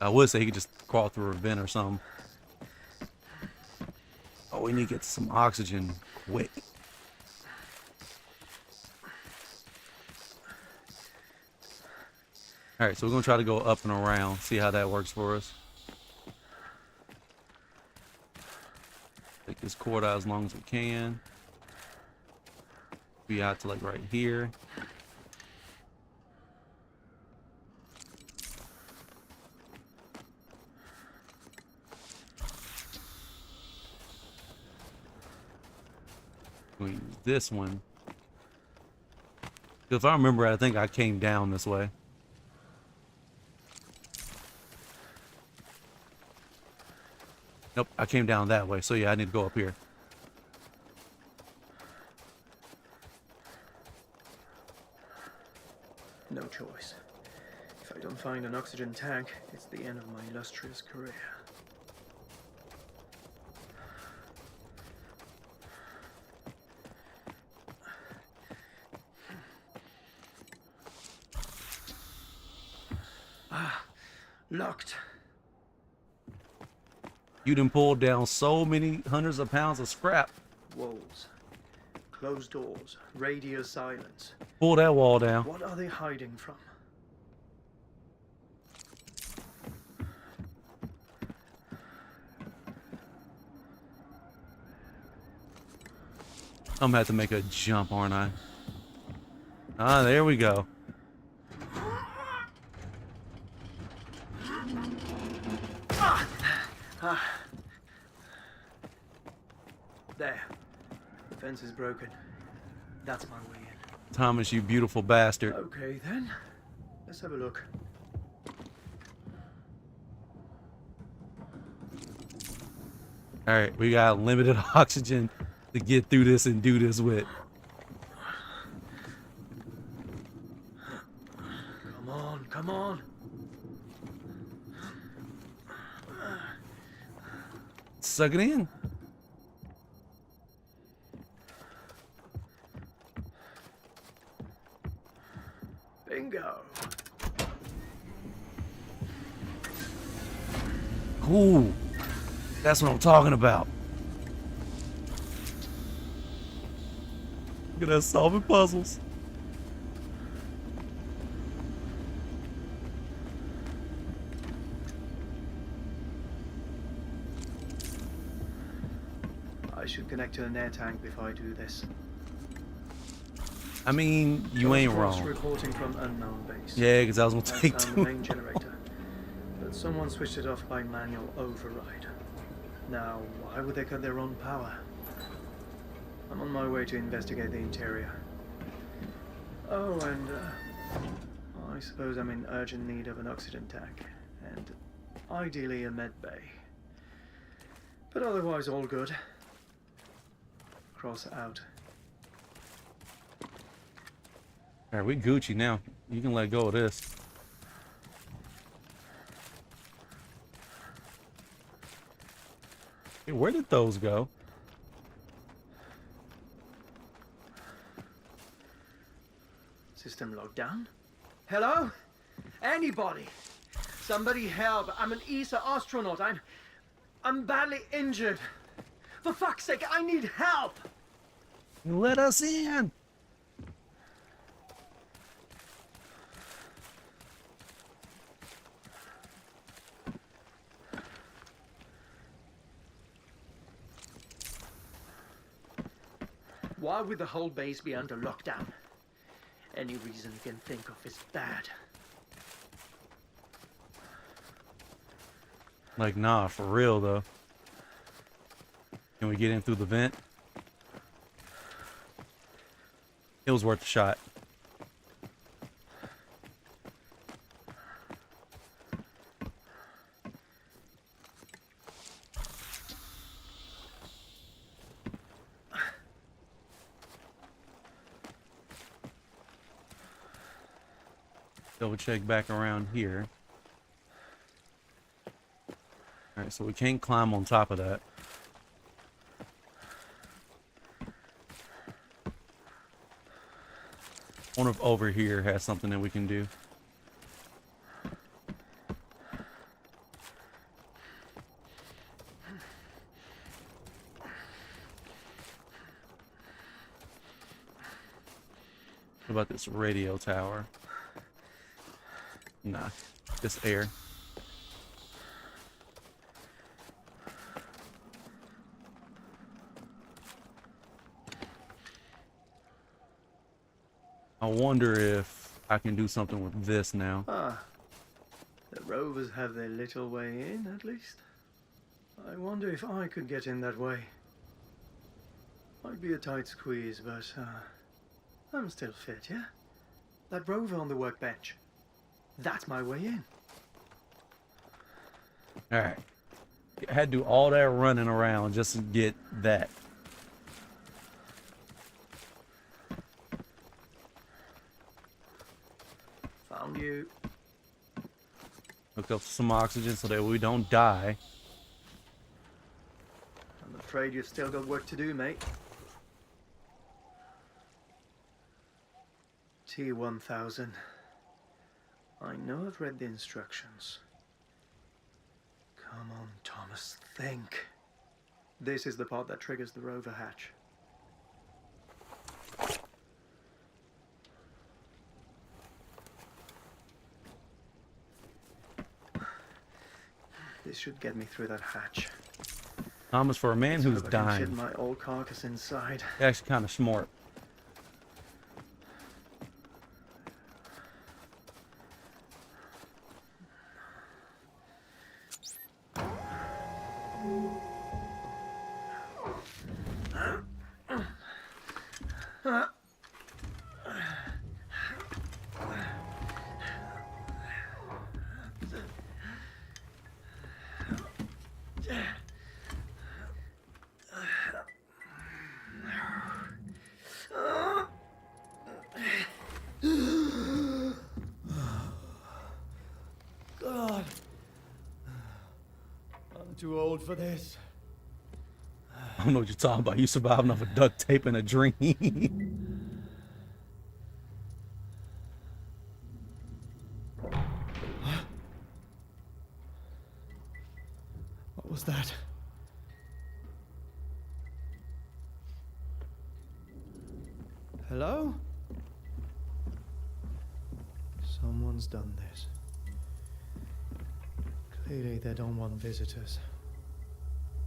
I would say he could just crawl through a vent or something. Oh, we need to get some oxygen quick. Alright, so we're going to try to go up and around, see how that works for us. Take this cord out as long as we can. Be out to like right here. We use this one. If I remember, I think I came down this way. Nope, I came down that way. So yeah, I need to go up here. No choice. If I don't find an oxygen tank, it's the end of my illustrious career. Ah, locked. You done pulled down so many hundreds of pounds of scrap. Walls. Closed doors. Radio silence. Pull that wall down. What are they hiding from? I'm gonna have to make a jump, aren't I? Ah, there we go. There. The fence is broken. That's my way in. Thomas, you beautiful bastard. Okay then. Let's have a look. Alright, we got limited oxygen to get through this and do this with. Come on, come on. Suck it in. Bingo. Ooh, that's what I'm talking about. Look at us solving puzzles. I should connect to an air tank before I do this. I mean, you ain't Cross wrong. Reporting from unknown base. Yeah, because I was gonna That's take the two. main generator. But someone switched it off by manual override. Now, why would they cut their own power? I'm on my way to investigate the interior. Oh, and I suppose I'm in urgent need of an oxygen tank, and ideally a med bay. But otherwise, all good. Cross out. Alright, we Gucci now. You can let go of this. Hey, where did those go? System locked down. Hello? Anybody? Somebody help. I'm an ESA astronaut. I'm badly injured. For fuck's sake, I need help! Let us in. Why would the whole base be under lockdown? Any reason you can think of is bad. Like, nah, for real though. Can we get in through the vent? It was worth a shot. Double check back around here. Alright, so we can't climb on top of that. I wonder if over here has something that we can do. What about this radio tower? Nah, just air. I wonder if I can do something with this now. Ah, the rovers have their little way in, at least. I wonder if I could get in that way. Might be a tight squeeze, but I'm still fit, yeah? That rover on the workbench. That's my way in. Alright. I had to do all that running around just to get that. Found you. Hook up some oxygen so that we don't die. I'm afraid you've still got work to do, mate. T-1000. I know I've read the instructions. Come on, Thomas, think. This is the part that triggers the rover hatch. This should get me through that hatch. Thomas, for a man who's Hope I can fit dying, my old carcass inside. he's actually kind of smart. God, I'm too old for this. I don't know what you're talking about. You surviving off of duct tape in a dream. What was that? Hello? Someone's done this. Clearly they don't want visitors.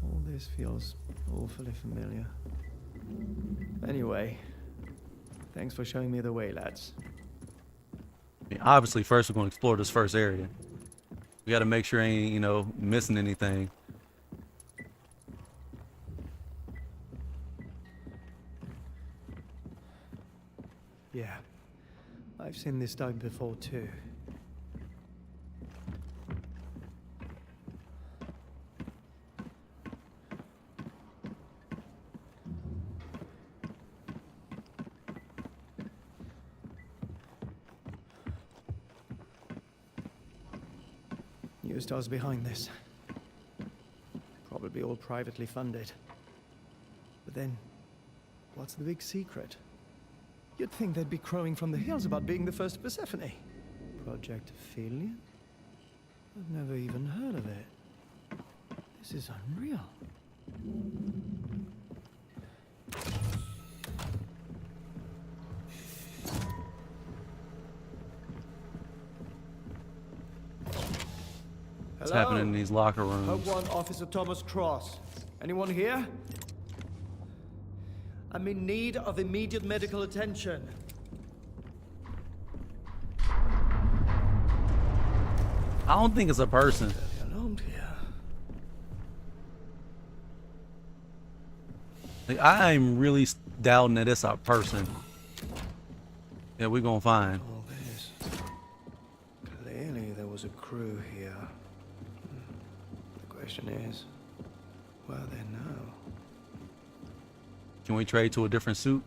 All this feels awfully familiar. Anyway, thanks for showing me the way, lads. I mean, obviously, first we're going to explore this first area. We got to make sure ain't, missing anything. Yeah, I've seen this type before too. New stars behind this. Probably all privately funded. But then, what's the big secret? You'd think they'd be crowing from the hills about being the first Persephone. Project Aphelion? I've never even heard of it. This is unreal. What's happening in these locker rooms? Hope One Officer Thomas Cross. Anyone here? I'm in need of immediate medical attention. I don't think it's a person. Fairly alarmed here. Like, I'm really doubting that it's a person. Yeah, we're gonna find. All this. Clearly there was a crew here. The question is, where are they now? Can we trade to a different suit?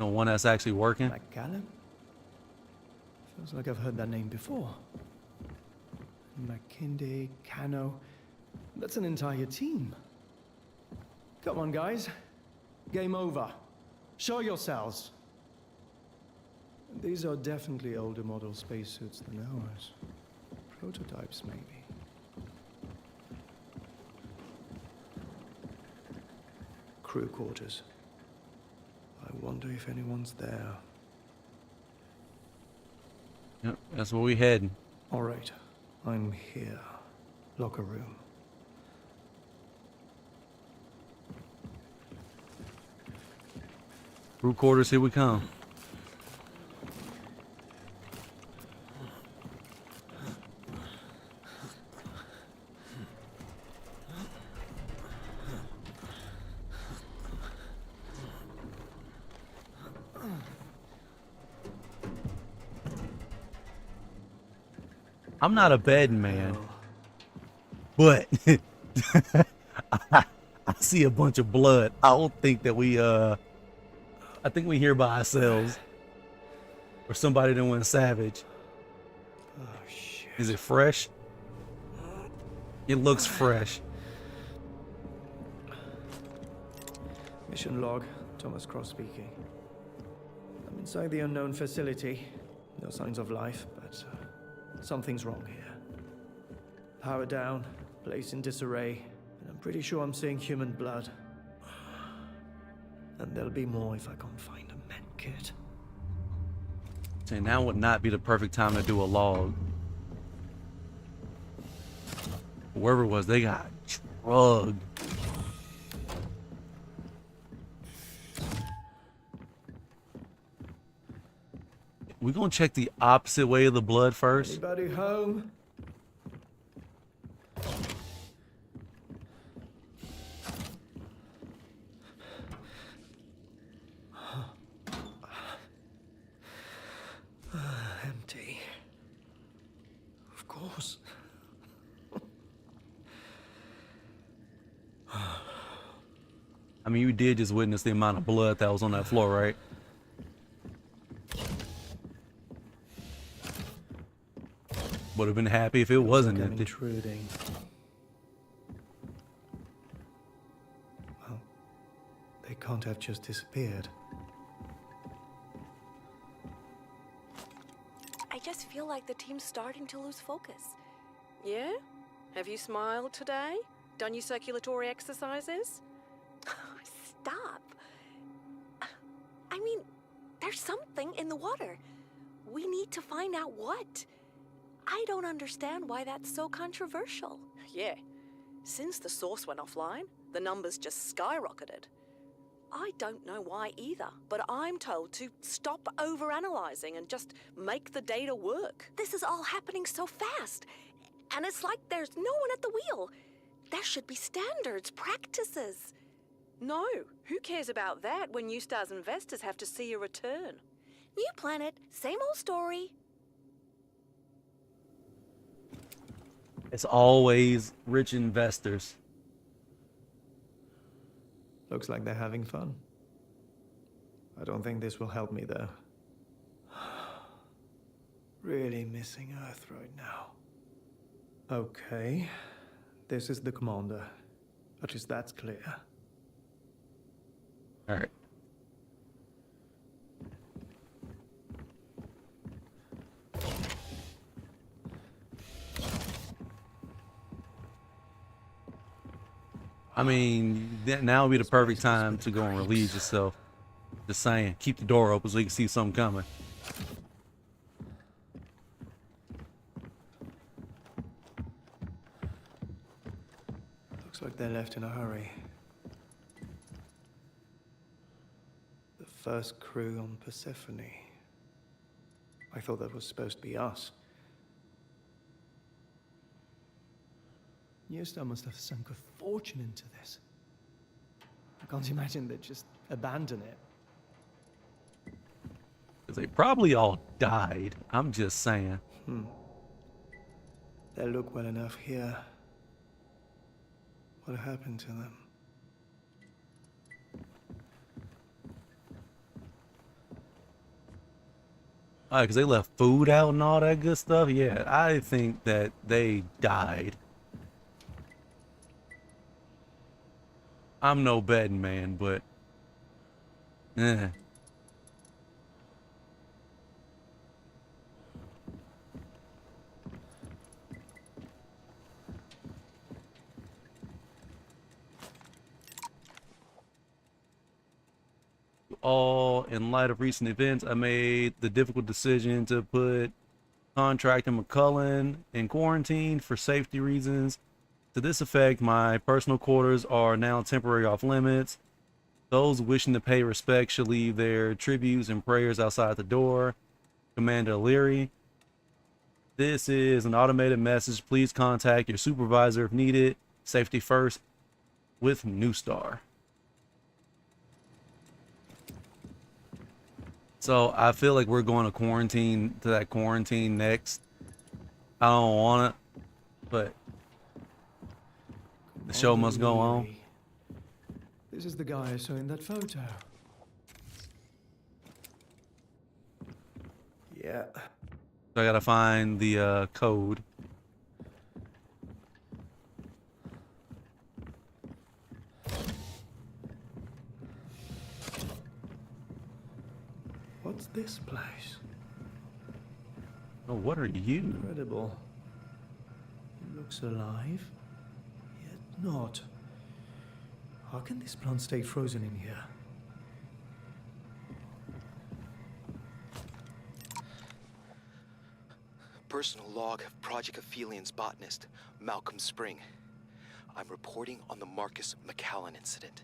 No, one that's actually working. McCallum? Feels like I've heard that name before. McKinday, Cano. That's an entire team. Come on, guys. Game over. Show yourselves. These are definitely older model spacesuits than ours. Prototypes, maybe. Crew quarters. I wonder if anyone's there. Yep, that's where we heading. All right, I'm here. Locker room. Crew quarters, here we come. I'm not a betting man, but I see a bunch of blood. I don't think that I think we here by ourselves. Or somebody that went savage. Oh, shit. Is it fresh? It looks fresh. Mission log, Thomas Cross speaking. I'm inside the unknown facility. No signs of life, but something's wrong here. Power down, place in disarray, and I'm pretty sure I'm seeing human blood. And there'll be more if I can't find a med kit. See, now would not be the perfect time to do a log. Whoever it was, they got drugged. We gonna check the opposite way of the blood first. Anybody home? Empty. Of course. I mean, you did just witness the amount of blood that was on that floor, right? Would have been happy if it wasn't I'm empty. intruding. Well, they can't have just disappeared. I just feel like the team's starting to lose focus. Yeah? Have you smiled today? Done your circulatory exercises? Stop. I mean, there's something in the water. We need to find out what. I don't understand why that's so controversial. Yeah. Since the source went offline, the numbers just skyrocketed. I don't know why either, but I'm told to stop overanalyzing and just make the data work. This is all happening so fast, and it's like there's no one at the wheel. There should be standards, practices. No, who cares about that when New Star's investors have to see a return? New planet, same old story. It's always rich investors. Looks like they're having fun. I don't think this will help me, though. Really missing Earth right now. Okay. This is the commander. At least that's clear. All right. I mean, now would be the perfect time to go and relieve yourself. Just saying, keep the door open so you can see something coming. Looks like they left in a hurry. The first crew on Persephone. I thought that was supposed to be us. New Star must have sunk a fortune into this. I can't imagine they'd just abandon it. Because they probably all died. I'm just saying. They look well enough here. What happened to them? Oh, because they left food out and all that good stuff? Yeah, I think that they died. I'm no betting man, but... all, in light of recent events, I made the difficult decision to put Contractor McCullen in quarantine for safety reasons. To this effect, my personal quarters are now temporarily off limits. Those wishing to pay respect should leave their tributes and prayers outside the door. Commander Leary. This is an automated message. Please contact your supervisor if needed. Safety first with New Star. So I feel like we're going to that quarantine next. I don't want it, but the show must go on. This is the guy I saw in that photo. Yeah. So I gotta find the code. What's this place? Oh, what are you? Incredible. It looks alive, yet not. How can this plant stay frozen in here? Personal log of Project Aphelion's botanist, Malcolm Spring. I'm reporting on the Marcus McCallan incident.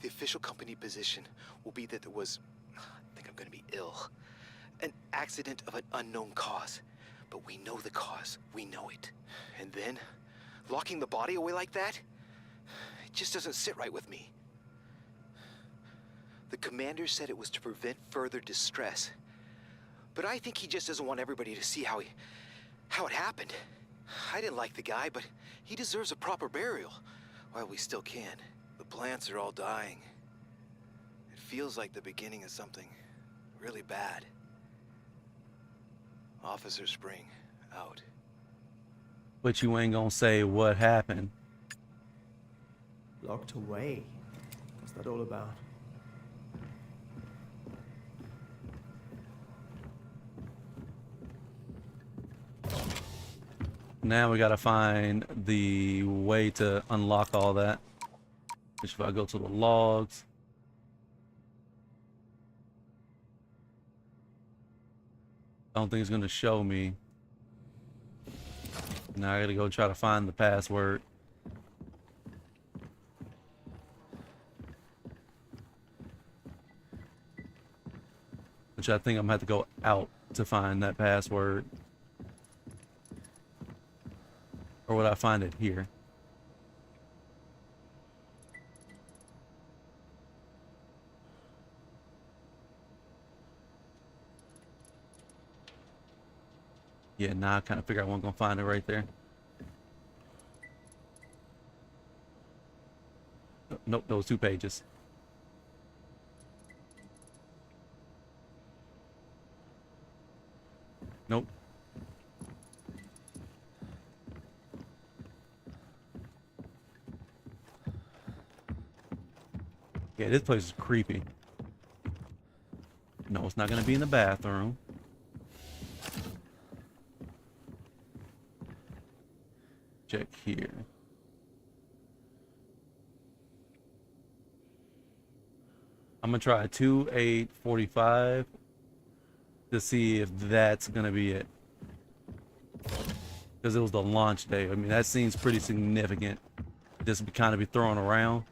The official company position will be that there was, I think I'm gonna be ill, an accident of an unknown cause. But we know the cause, we know it. And then, locking the body away like that? It just doesn't sit right with me. The commander said it was to prevent further distress. But I think he just doesn't want everybody to see how it happened. I didn't like the guy, but he deserves a proper burial while we still can. The plants are all dying. It feels like the beginning of something really bad. Officer Spring, out. But you ain't gonna say what happened. Locked away. What's that all about? Now we gotta find the way to unlock all that. Which if I go to the logs. I don't think it's gonna show me. Now I gotta go try to find the password. Which I think I'm gonna have to go out to find that password. Or would I find it here? Yeah, now I kind of figure I wasn't gonna find it right there. Nope, those 2 pages. Nope. Yeah, this place is creepy. No, it's not gonna be in the bathroom. Check here. I'm gonna try 2845 to see if that's gonna be it. Because it was the launch day. I mean, that seems pretty significant. Just to kind of be thrown around.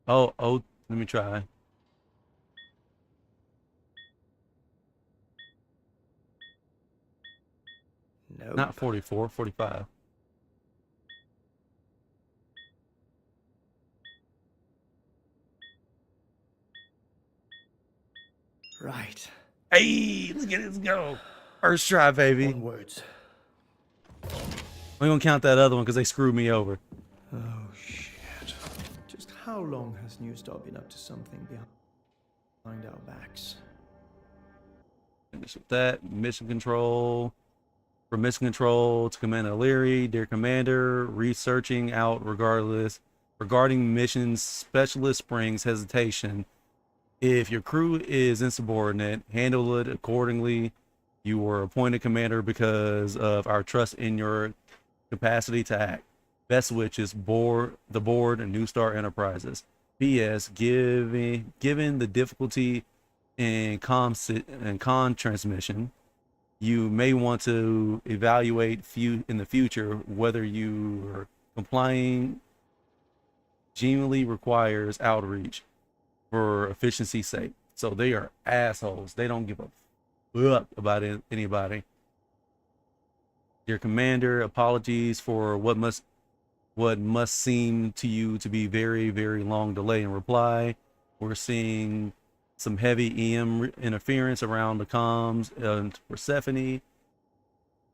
Oh, let me try. Nope. Not 44, 45. Right. Hey, look at this go. First try, baby. Onwards. We're gonna count that other one because they screwed me over. Oh, shit. Just how long has New Star been up to something behind our backs? Finish with that. Mission control. From mission control to Commander Leary. Dear Commander, researching out regarding mission specialist Spring's hesitation. If your crew is insubordinate, handle it accordingly. You were appointed commander because of our trust in your capacity to act. Best wishes, the board and New Star Enterprises. P.S. Given the difficulty in con transmission, you may want to evaluate in the future whether your complying genuinely requires outreach for efficiency's sake. So they are assholes. They don't give a fuck about anybody. Dear Commander, apologies for what must seem to you to be very, very long delay in reply. We're seeing some heavy EM interference around the comms and Persephone.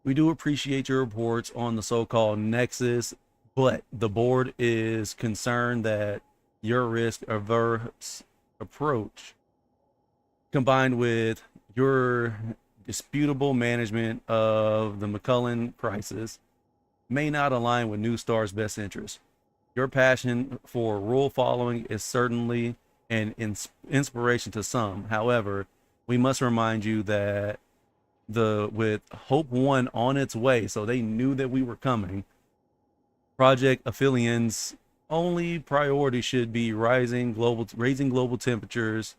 We do appreciate your reports on the so-called Nexus, but the board is concerned that your risk-averse approach, combined with your disputable management of the McCullen crisis, may not align with New Star's best interest. Your passion for rule following is certainly an inspiration to some. However, we must remind you that with Hope 1 on its way, so they knew that we were coming, Project Aphelion's only priority should be raising global temperatures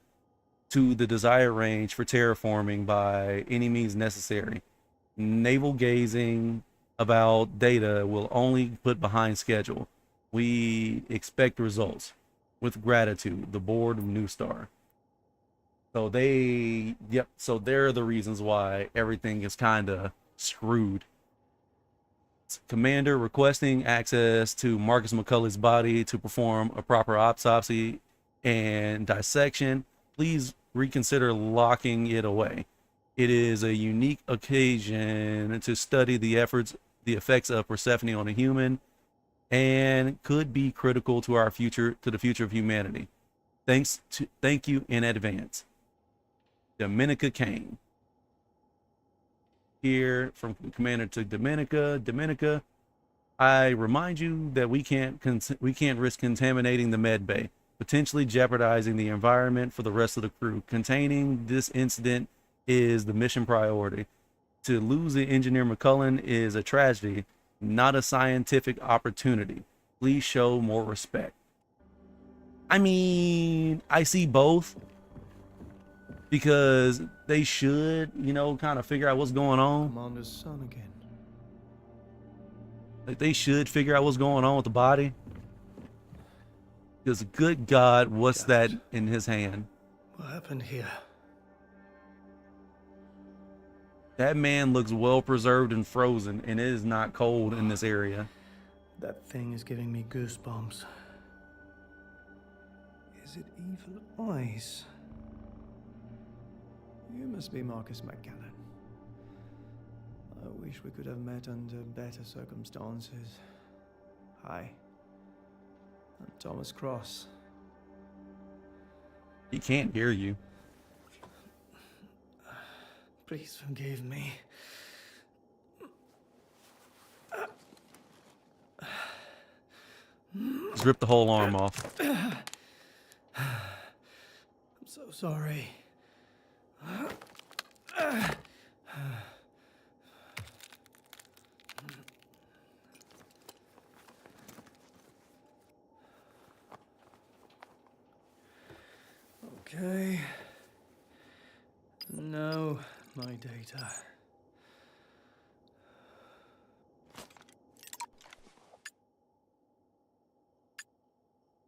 to the desired range for terraforming by any means necessary. Navel gazing about data will only put behind schedule. We expect results. With gratitude, the board of New Star. So so they're the reasons why everything is kind of screwed. Commander requesting access to Marcus McCullough's body to perform a proper autopsy and dissection. Please reconsider locking it away. It is a unique occasion to study the effects of Persephone on a human, and could be critical to the future of humanity. Thank you in advance. Dominica Kane. Here from Commander to Dominica. Dominica, I remind you that we can't risk contaminating the med bay, potentially jeopardizing the environment for the rest of the crew. Containing this incident is the mission priority. To lose the engineer McCullen is a tragedy, not a scientific opportunity. Please show more respect. I mean, I see both, because they should, kind of figure out what's going on. Commander's son again. Like, they should figure out what's going on with the body. Because good God, what's that in his hand? What happened here? That man looks well preserved and frozen, and it is not cold in this area. That thing is giving me goosebumps. Is it evil eyes? You must be Marcus McCullen. I wish we could have met under better circumstances. Hi. I'm Thomas Cross. He can't hear you. Please forgive me. Just rip the whole arm off. I'm so sorry. Okay. Now, my data.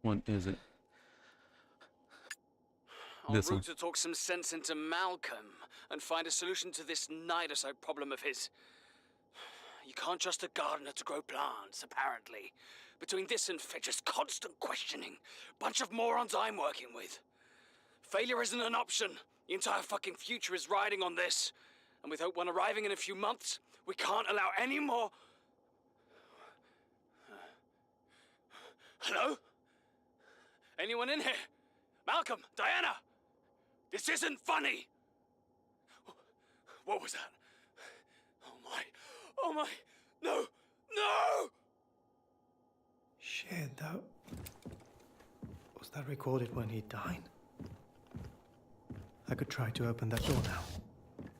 What is it? En This one. route to talk some sense into Malcolm and find a solution to this nidosite problem of his. You can't trust a gardener to grow plants, apparently. Between this and Fitch's constant questioning, bunch of morons I'm working with. Failure isn't an option. The entire fucking future is riding on this. And with Hope 1 arriving in a few months, we can't allow any more... Hello? Anyone in here? Malcolm, Diana! This isn't funny! What was that? Oh my, no, no! Shit, that... Was that recorded when he died? I could try to open that door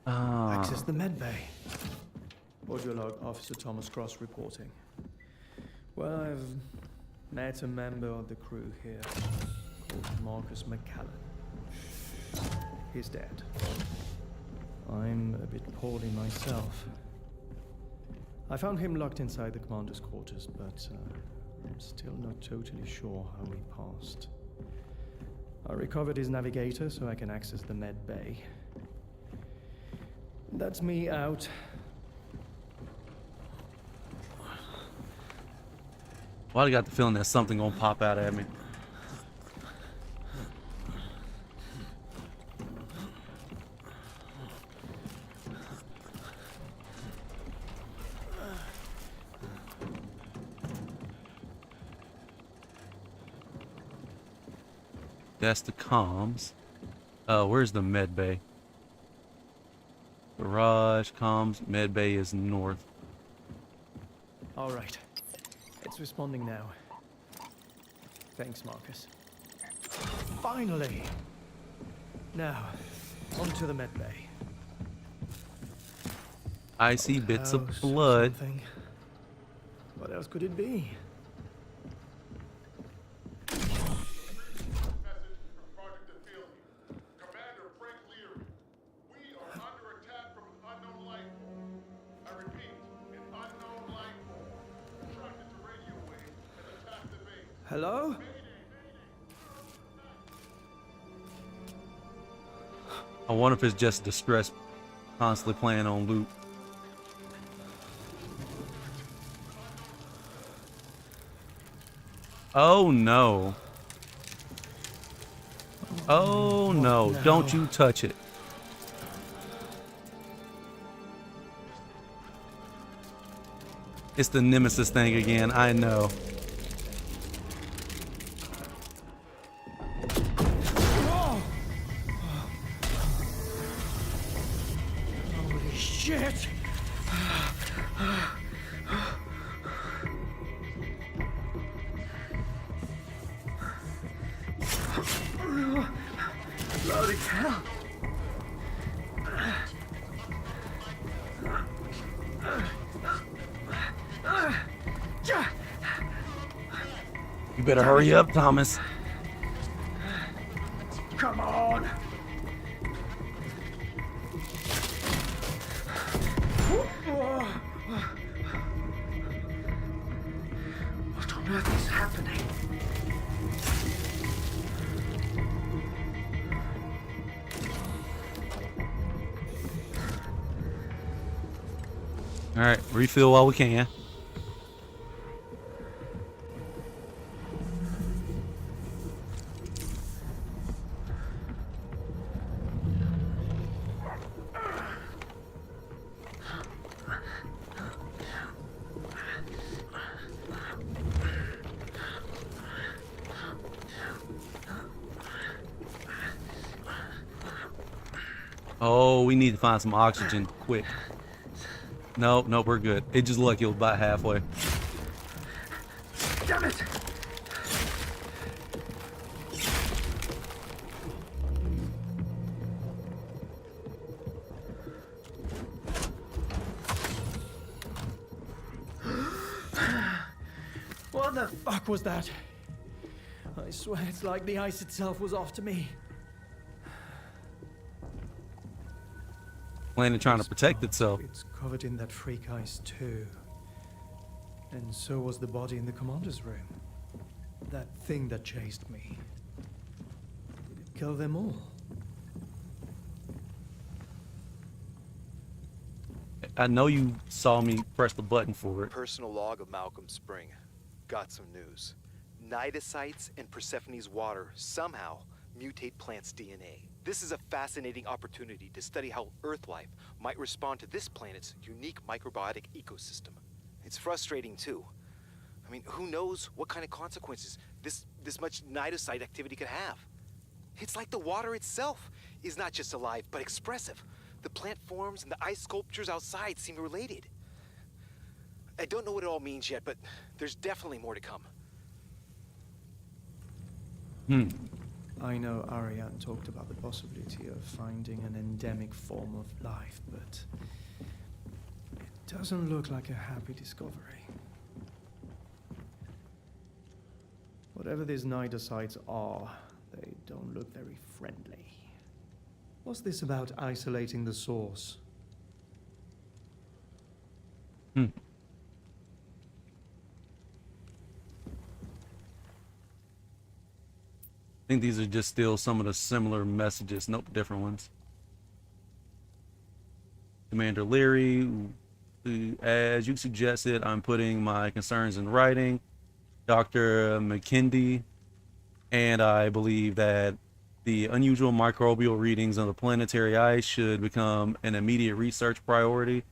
now. Access the med bay. Audiolog Officer Thomas Cross reporting. Well, I've met a member of the crew here called Marcus McCallan. He's dead. I'm a bit poorly myself. I found him locked inside the commander's quarters, but I'm still not totally sure how he passed. I recovered his navigator so I can access the med bay. That's me out. Well, I got the feeling that something gonna pop out at me. That's the comms. Where's the med bay? Garage, comms, med bay is north. All right. It's responding now. Thanks, Marcus. Finally! Now, onto the med bay. I see bits of House, blood. something. What else could it be? Message from Project Aphelion. Commander Frank Leary. We are under attack from an unknown life form. I repeat, an unknown life form. Attracted to radio waves and attacked the base. Hello? I wonder if it's just distress constantly playing on loop. Oh no. Oh no, don't you touch it. It's the Nemesis thing again, I know. Holy shit! Bloody hell! You better hurry up, Thomas. Come on! What on earth is happening? All right, refill while we can. Oh, we need to find some oxygen quick. No, we're good. It just looked like it was about halfway. Damn it! What the fuck was that? I swear it's like the ice itself was after me. Planet trying to protect itself. It's covered in that freak ice too. And so was the body in the commander's room. That thing that chased me. Did it kill them all? I know you saw me press the button for it. Personal log of Malcolm Spring. Got some news. Nidosites and Persephone's water somehow mutate plants' DNA. This is a fascinating opportunity to study how Earth life might respond to this planet's unique microbiotic ecosystem. It's frustrating too. I mean, who knows what kind of consequences this much nidosite activity could have? It's like the water itself is not just alive, but expressive. The plant forms and the ice sculptures outside seem related. I don't know what it all means yet, but there's definitely more to come. I know Ariane talked about the possibility of finding an endemic form of life, but it Doesn't look like a happy discovery. Whatever these nidosites are, they don't look very friendly. What's this about isolating the source? I think these are just still some of the similar messages. Nope, different ones. Commander Leary, as you suggested, I'm putting my concerns in writing. Dr. McKindy, and I believe that the unusual microbial readings on the planetary ice should become an immediate research priority.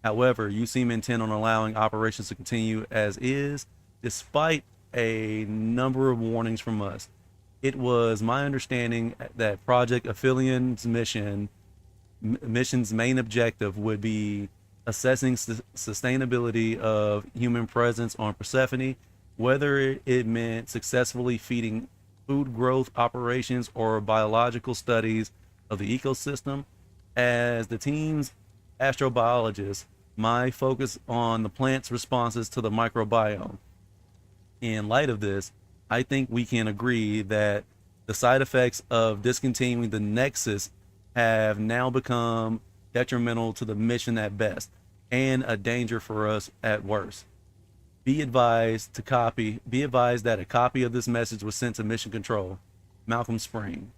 However, you seem intent on allowing operations to continue as is, despite a number of warnings from us. It was my understanding that Project Aphelion mission's main objective would be assessing sustainability of human presence on Persephone, whether it meant successfully feeding food growth operations or biological studies of the ecosystem. As the team's astrobiologist, my focus on the plant's responses to the microbiome. In light of this, I think we can agree that the side effects of discontinuing the Nexus have now become detrimental to the mission at best, and a danger for us at worst. Be advised that a copy of this message was sent to Mission Control. Malcolm Spring.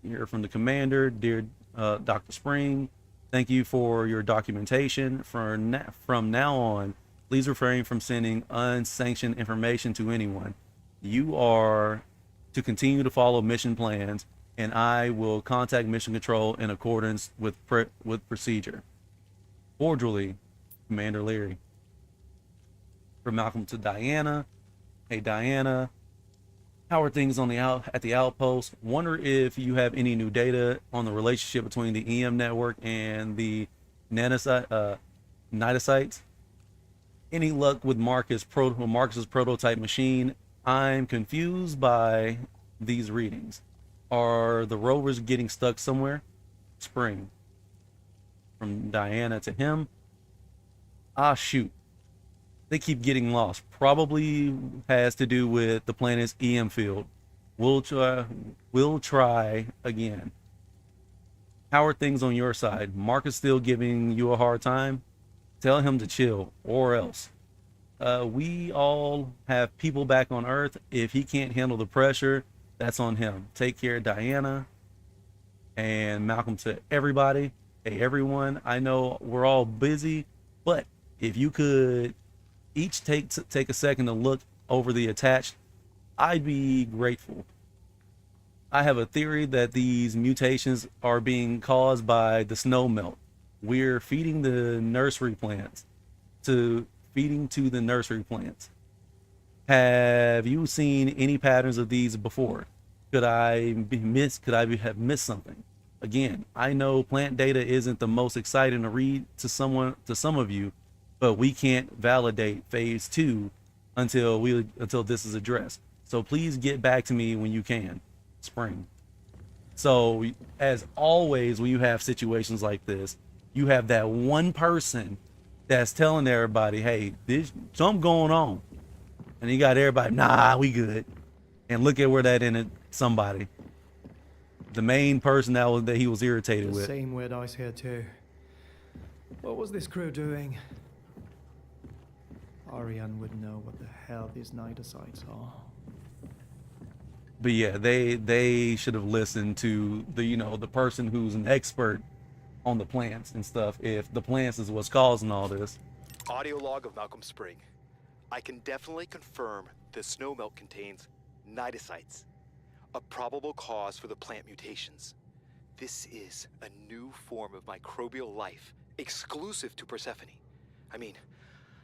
You hear from the commander, dear Dr. Spring. Thank you for your documentation. From now on, please refrain from sending unsanctioned information to anyone. You are to continue to follow mission plans, and I will contact Mission Control in accordance with procedure. Cordially, Commander Leary. From Malcolm to Diana. Hey Diana, how are things on at the outpost? Wonder if you have any new data on the relationship between the EM network and the nidosites. Any luck with Marcus's prototype machine? I'm confused by these readings. Are the rovers getting stuck somewhere? Spring. From Diana to him. Ah, shoot. They keep getting lost. Probably has to do with the planet's EM field. We'll try again. How are things on your side? Marcus still giving you a hard time? Tell him to chill, or else. We all have people back on Earth. If he can't handle the pressure, that's on him. Take care, Diana. And Malcolm to everybody. Hey, everyone. I know we're all busy, but if you could each take a second to look over the attached, I'd be grateful. I have a theory that these mutations are being caused by the snow melt. We're feeding to the nursery plants. Have you seen any patterns of these before? Could I have missed something? Again, I know plant data isn't the most exciting to read to some of you, but we can't validate phase 2 until this is addressed. So please get back to me when you can. Spring. So as always, when you have situations like this, you have that one person that's telling everybody, hey, there's something going on. And you got everybody, nah, we good. And look at where that ended somebody. The main person that he was irritated with. Same weird eyes here too. What was this crew doing? Ariane would know what the hell these nidosites are. But yeah, they should have listened to the person who's an expert on the plants and stuff, if the plants is what's causing all this. Audio log of Malcolm Spring. I can definitely confirm the snowmelt contains nidosites, a probable cause for the plant mutations. This is a new form of microbial life, exclusive to Persephone. I mean,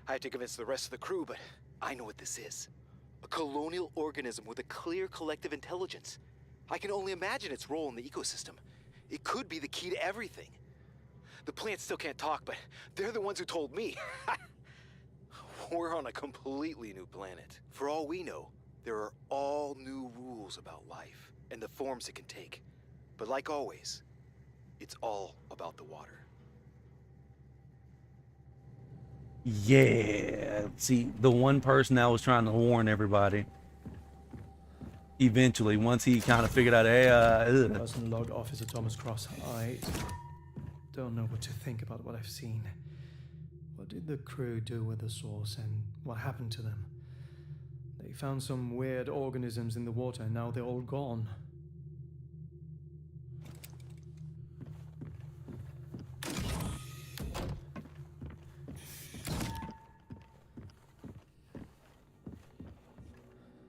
I have to convince the rest of the crew, but I know what this is. A colonial organism with a clear collective intelligence. I can only imagine its role in the ecosystem. It could be the key to everything. The plants still can't talk, but they're the ones who told me. We're on a completely new planet. For all we know, there are all new rules about life and the forms it can take. But like always, it's all about the water. Yeah. See, the one person that was trying to warn everybody. Eventually, once he kind of figured out, hey, Person log Officer Thomas Cross. I don't know what to think about what I've seen. What did the crew do with the source and what happened to them? They found some weird organisms in the water and now they're all gone.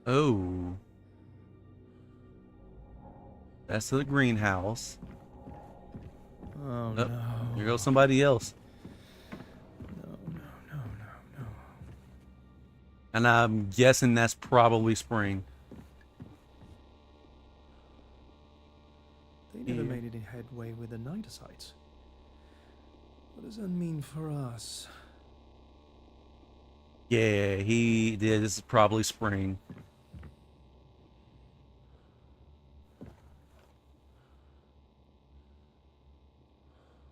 oh. That's the greenhouse. Oh, Oh, no. here goes somebody else. No. And I'm guessing that's probably Spring. They never Yeah. made any headway with the Nidosites. What does that mean for us? Yeah, he did. This is probably Spring.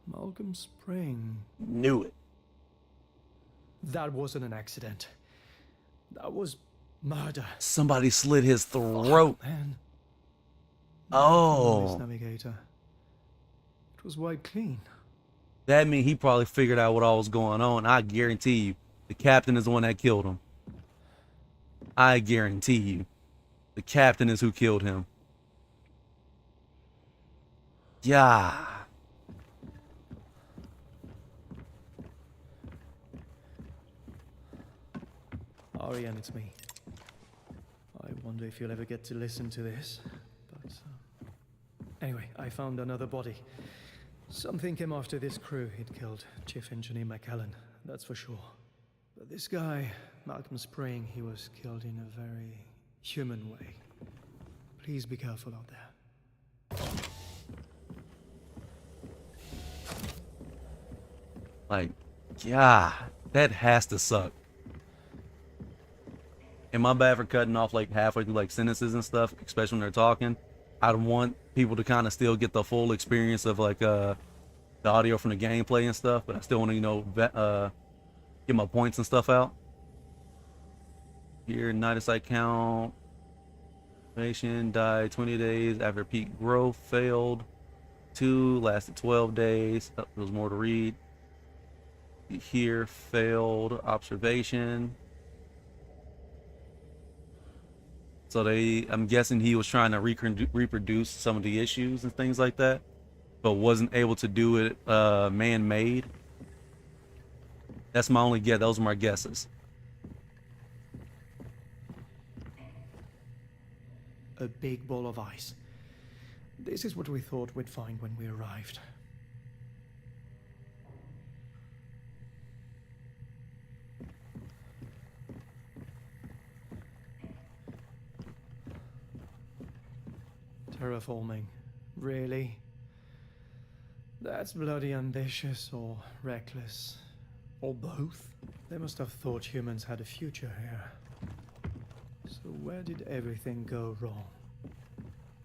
Malcolm Spring. Knew it. That wasn't an accident. That was murder. Somebody slit his throat. Man. Oh. This navigator. It was wiped clean. That means he probably figured out what all was going on. I guarantee you, the captain is the one that killed him. I guarantee you, the captain is who killed him. Yeah. Ariane, it's me. I wonder if you'll ever get to listen to this. But anyway, I found another body. Something came after this crew. It killed Chief Engineer McAllen, that's for sure. But this guy, Malcolm Spring, he was killed in a very human way. Please be careful out there. Like, yeah, that has to suck. Am I bad for cutting off like halfway through like sentences and stuff, especially when they're talking? I'd want people to kind of still get the full experience of like the audio from the gameplay and stuff, but I still want to get my points and stuff out. Here, Nidosite count. Patient died 20 days after peak growth, failed. 2 lasted 12 days. Oh, there was more to read. Here, failed observation. So I'm guessing he was trying to reproduce some of the issues and things like that, but wasn't able to do it man-made. That's my only guess. Those are my guesses. A big ball of ice. This is what we thought we'd find when we arrived. Terraforming. Really? That's bloody ambitious or reckless. Or both. They must have thought humans had a future here. So where did everything go wrong?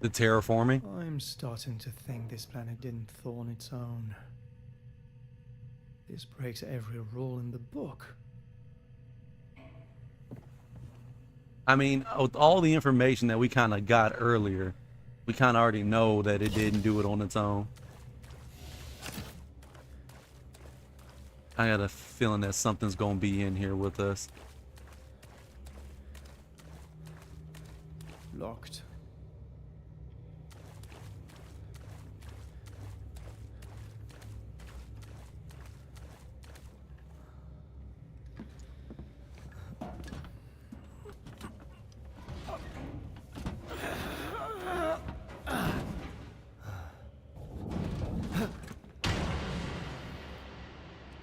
The terraforming? I'm starting to think this planet didn't thaw on its own. This breaks every rule in the book. I mean, with all the information that we kind of got earlier, we kind of already know that it didn't do it on its own. I got a feeling that something's gonna be in here with us. Locked.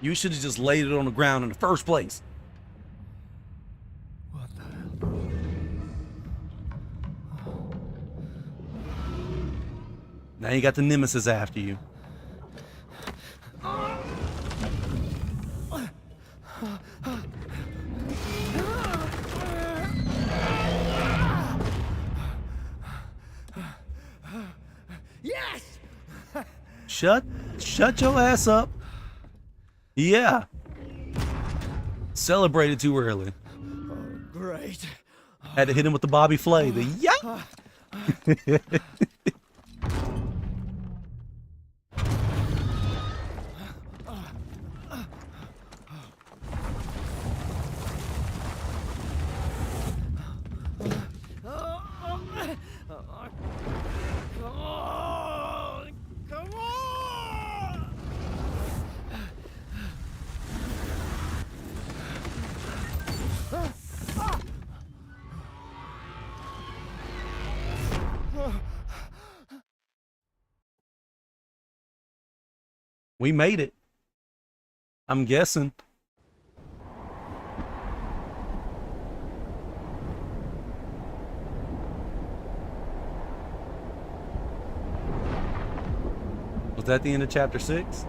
You should have just laid it on the ground in the first place. What the hell? Now you got the nemesis after you. Yes! Shut your ass up. Yeah. celebrated too early. Oh, great. Had to hit him with the Bobby Flay. The yeah. Come on! We made it. I'm guessing. Was that the end of chapter 6?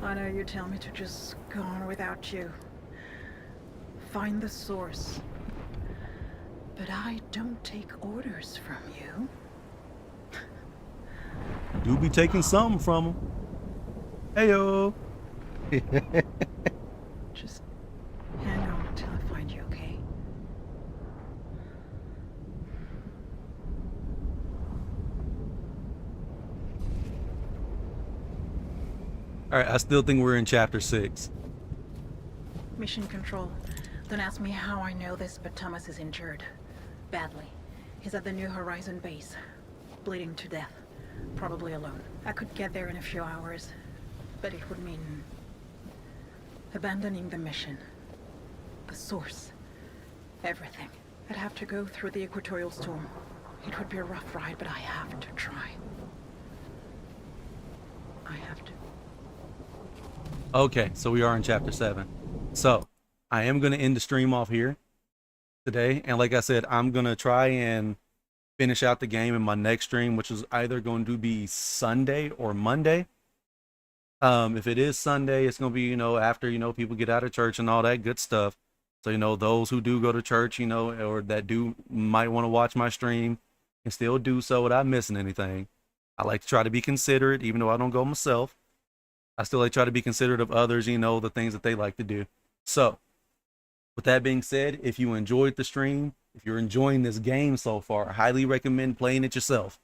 I know you tell me to just go on without you. Find the source. But I don't take orders from you. You be taking something from him. Heyo. Just hang on until I find you, okay? All right, I still think we're in chapter 6. Mission Control. Don't ask me how I know this, but Thomas is injured. Badly. He's at the New Horizon base. Bleeding to death. Probably alone. I could get there in a few hours, but it would mean abandoning the mission. The source. Everything. I'd have to go through the equatorial storm. It would be a rough ride, but I have to try. I have to. Okay, so we are in chapter 7. So I am going to end the stream off here today. And like I said, I'm going to try and finish out the game in my next stream, which is either going to be Sunday or Monday. If it is Sunday, it's going to be, after, people get out of church and all that good stuff. So, those who do go to church, or that do might want to watch my stream can still do so without missing anything. I like to try to be considerate, even though I don't go myself. I still like to try to be considerate of others, the things that they like to do. So, with that being said, if you enjoyed the stream, if you're enjoying this game so far, I highly recommend playing it yourself.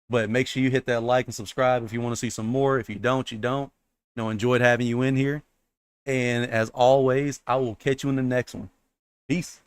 But make sure you hit that like and subscribe if you want to see some more. If you don't, you don't. Enjoyed having you in here. And as always, I will catch you in the next one. Peace.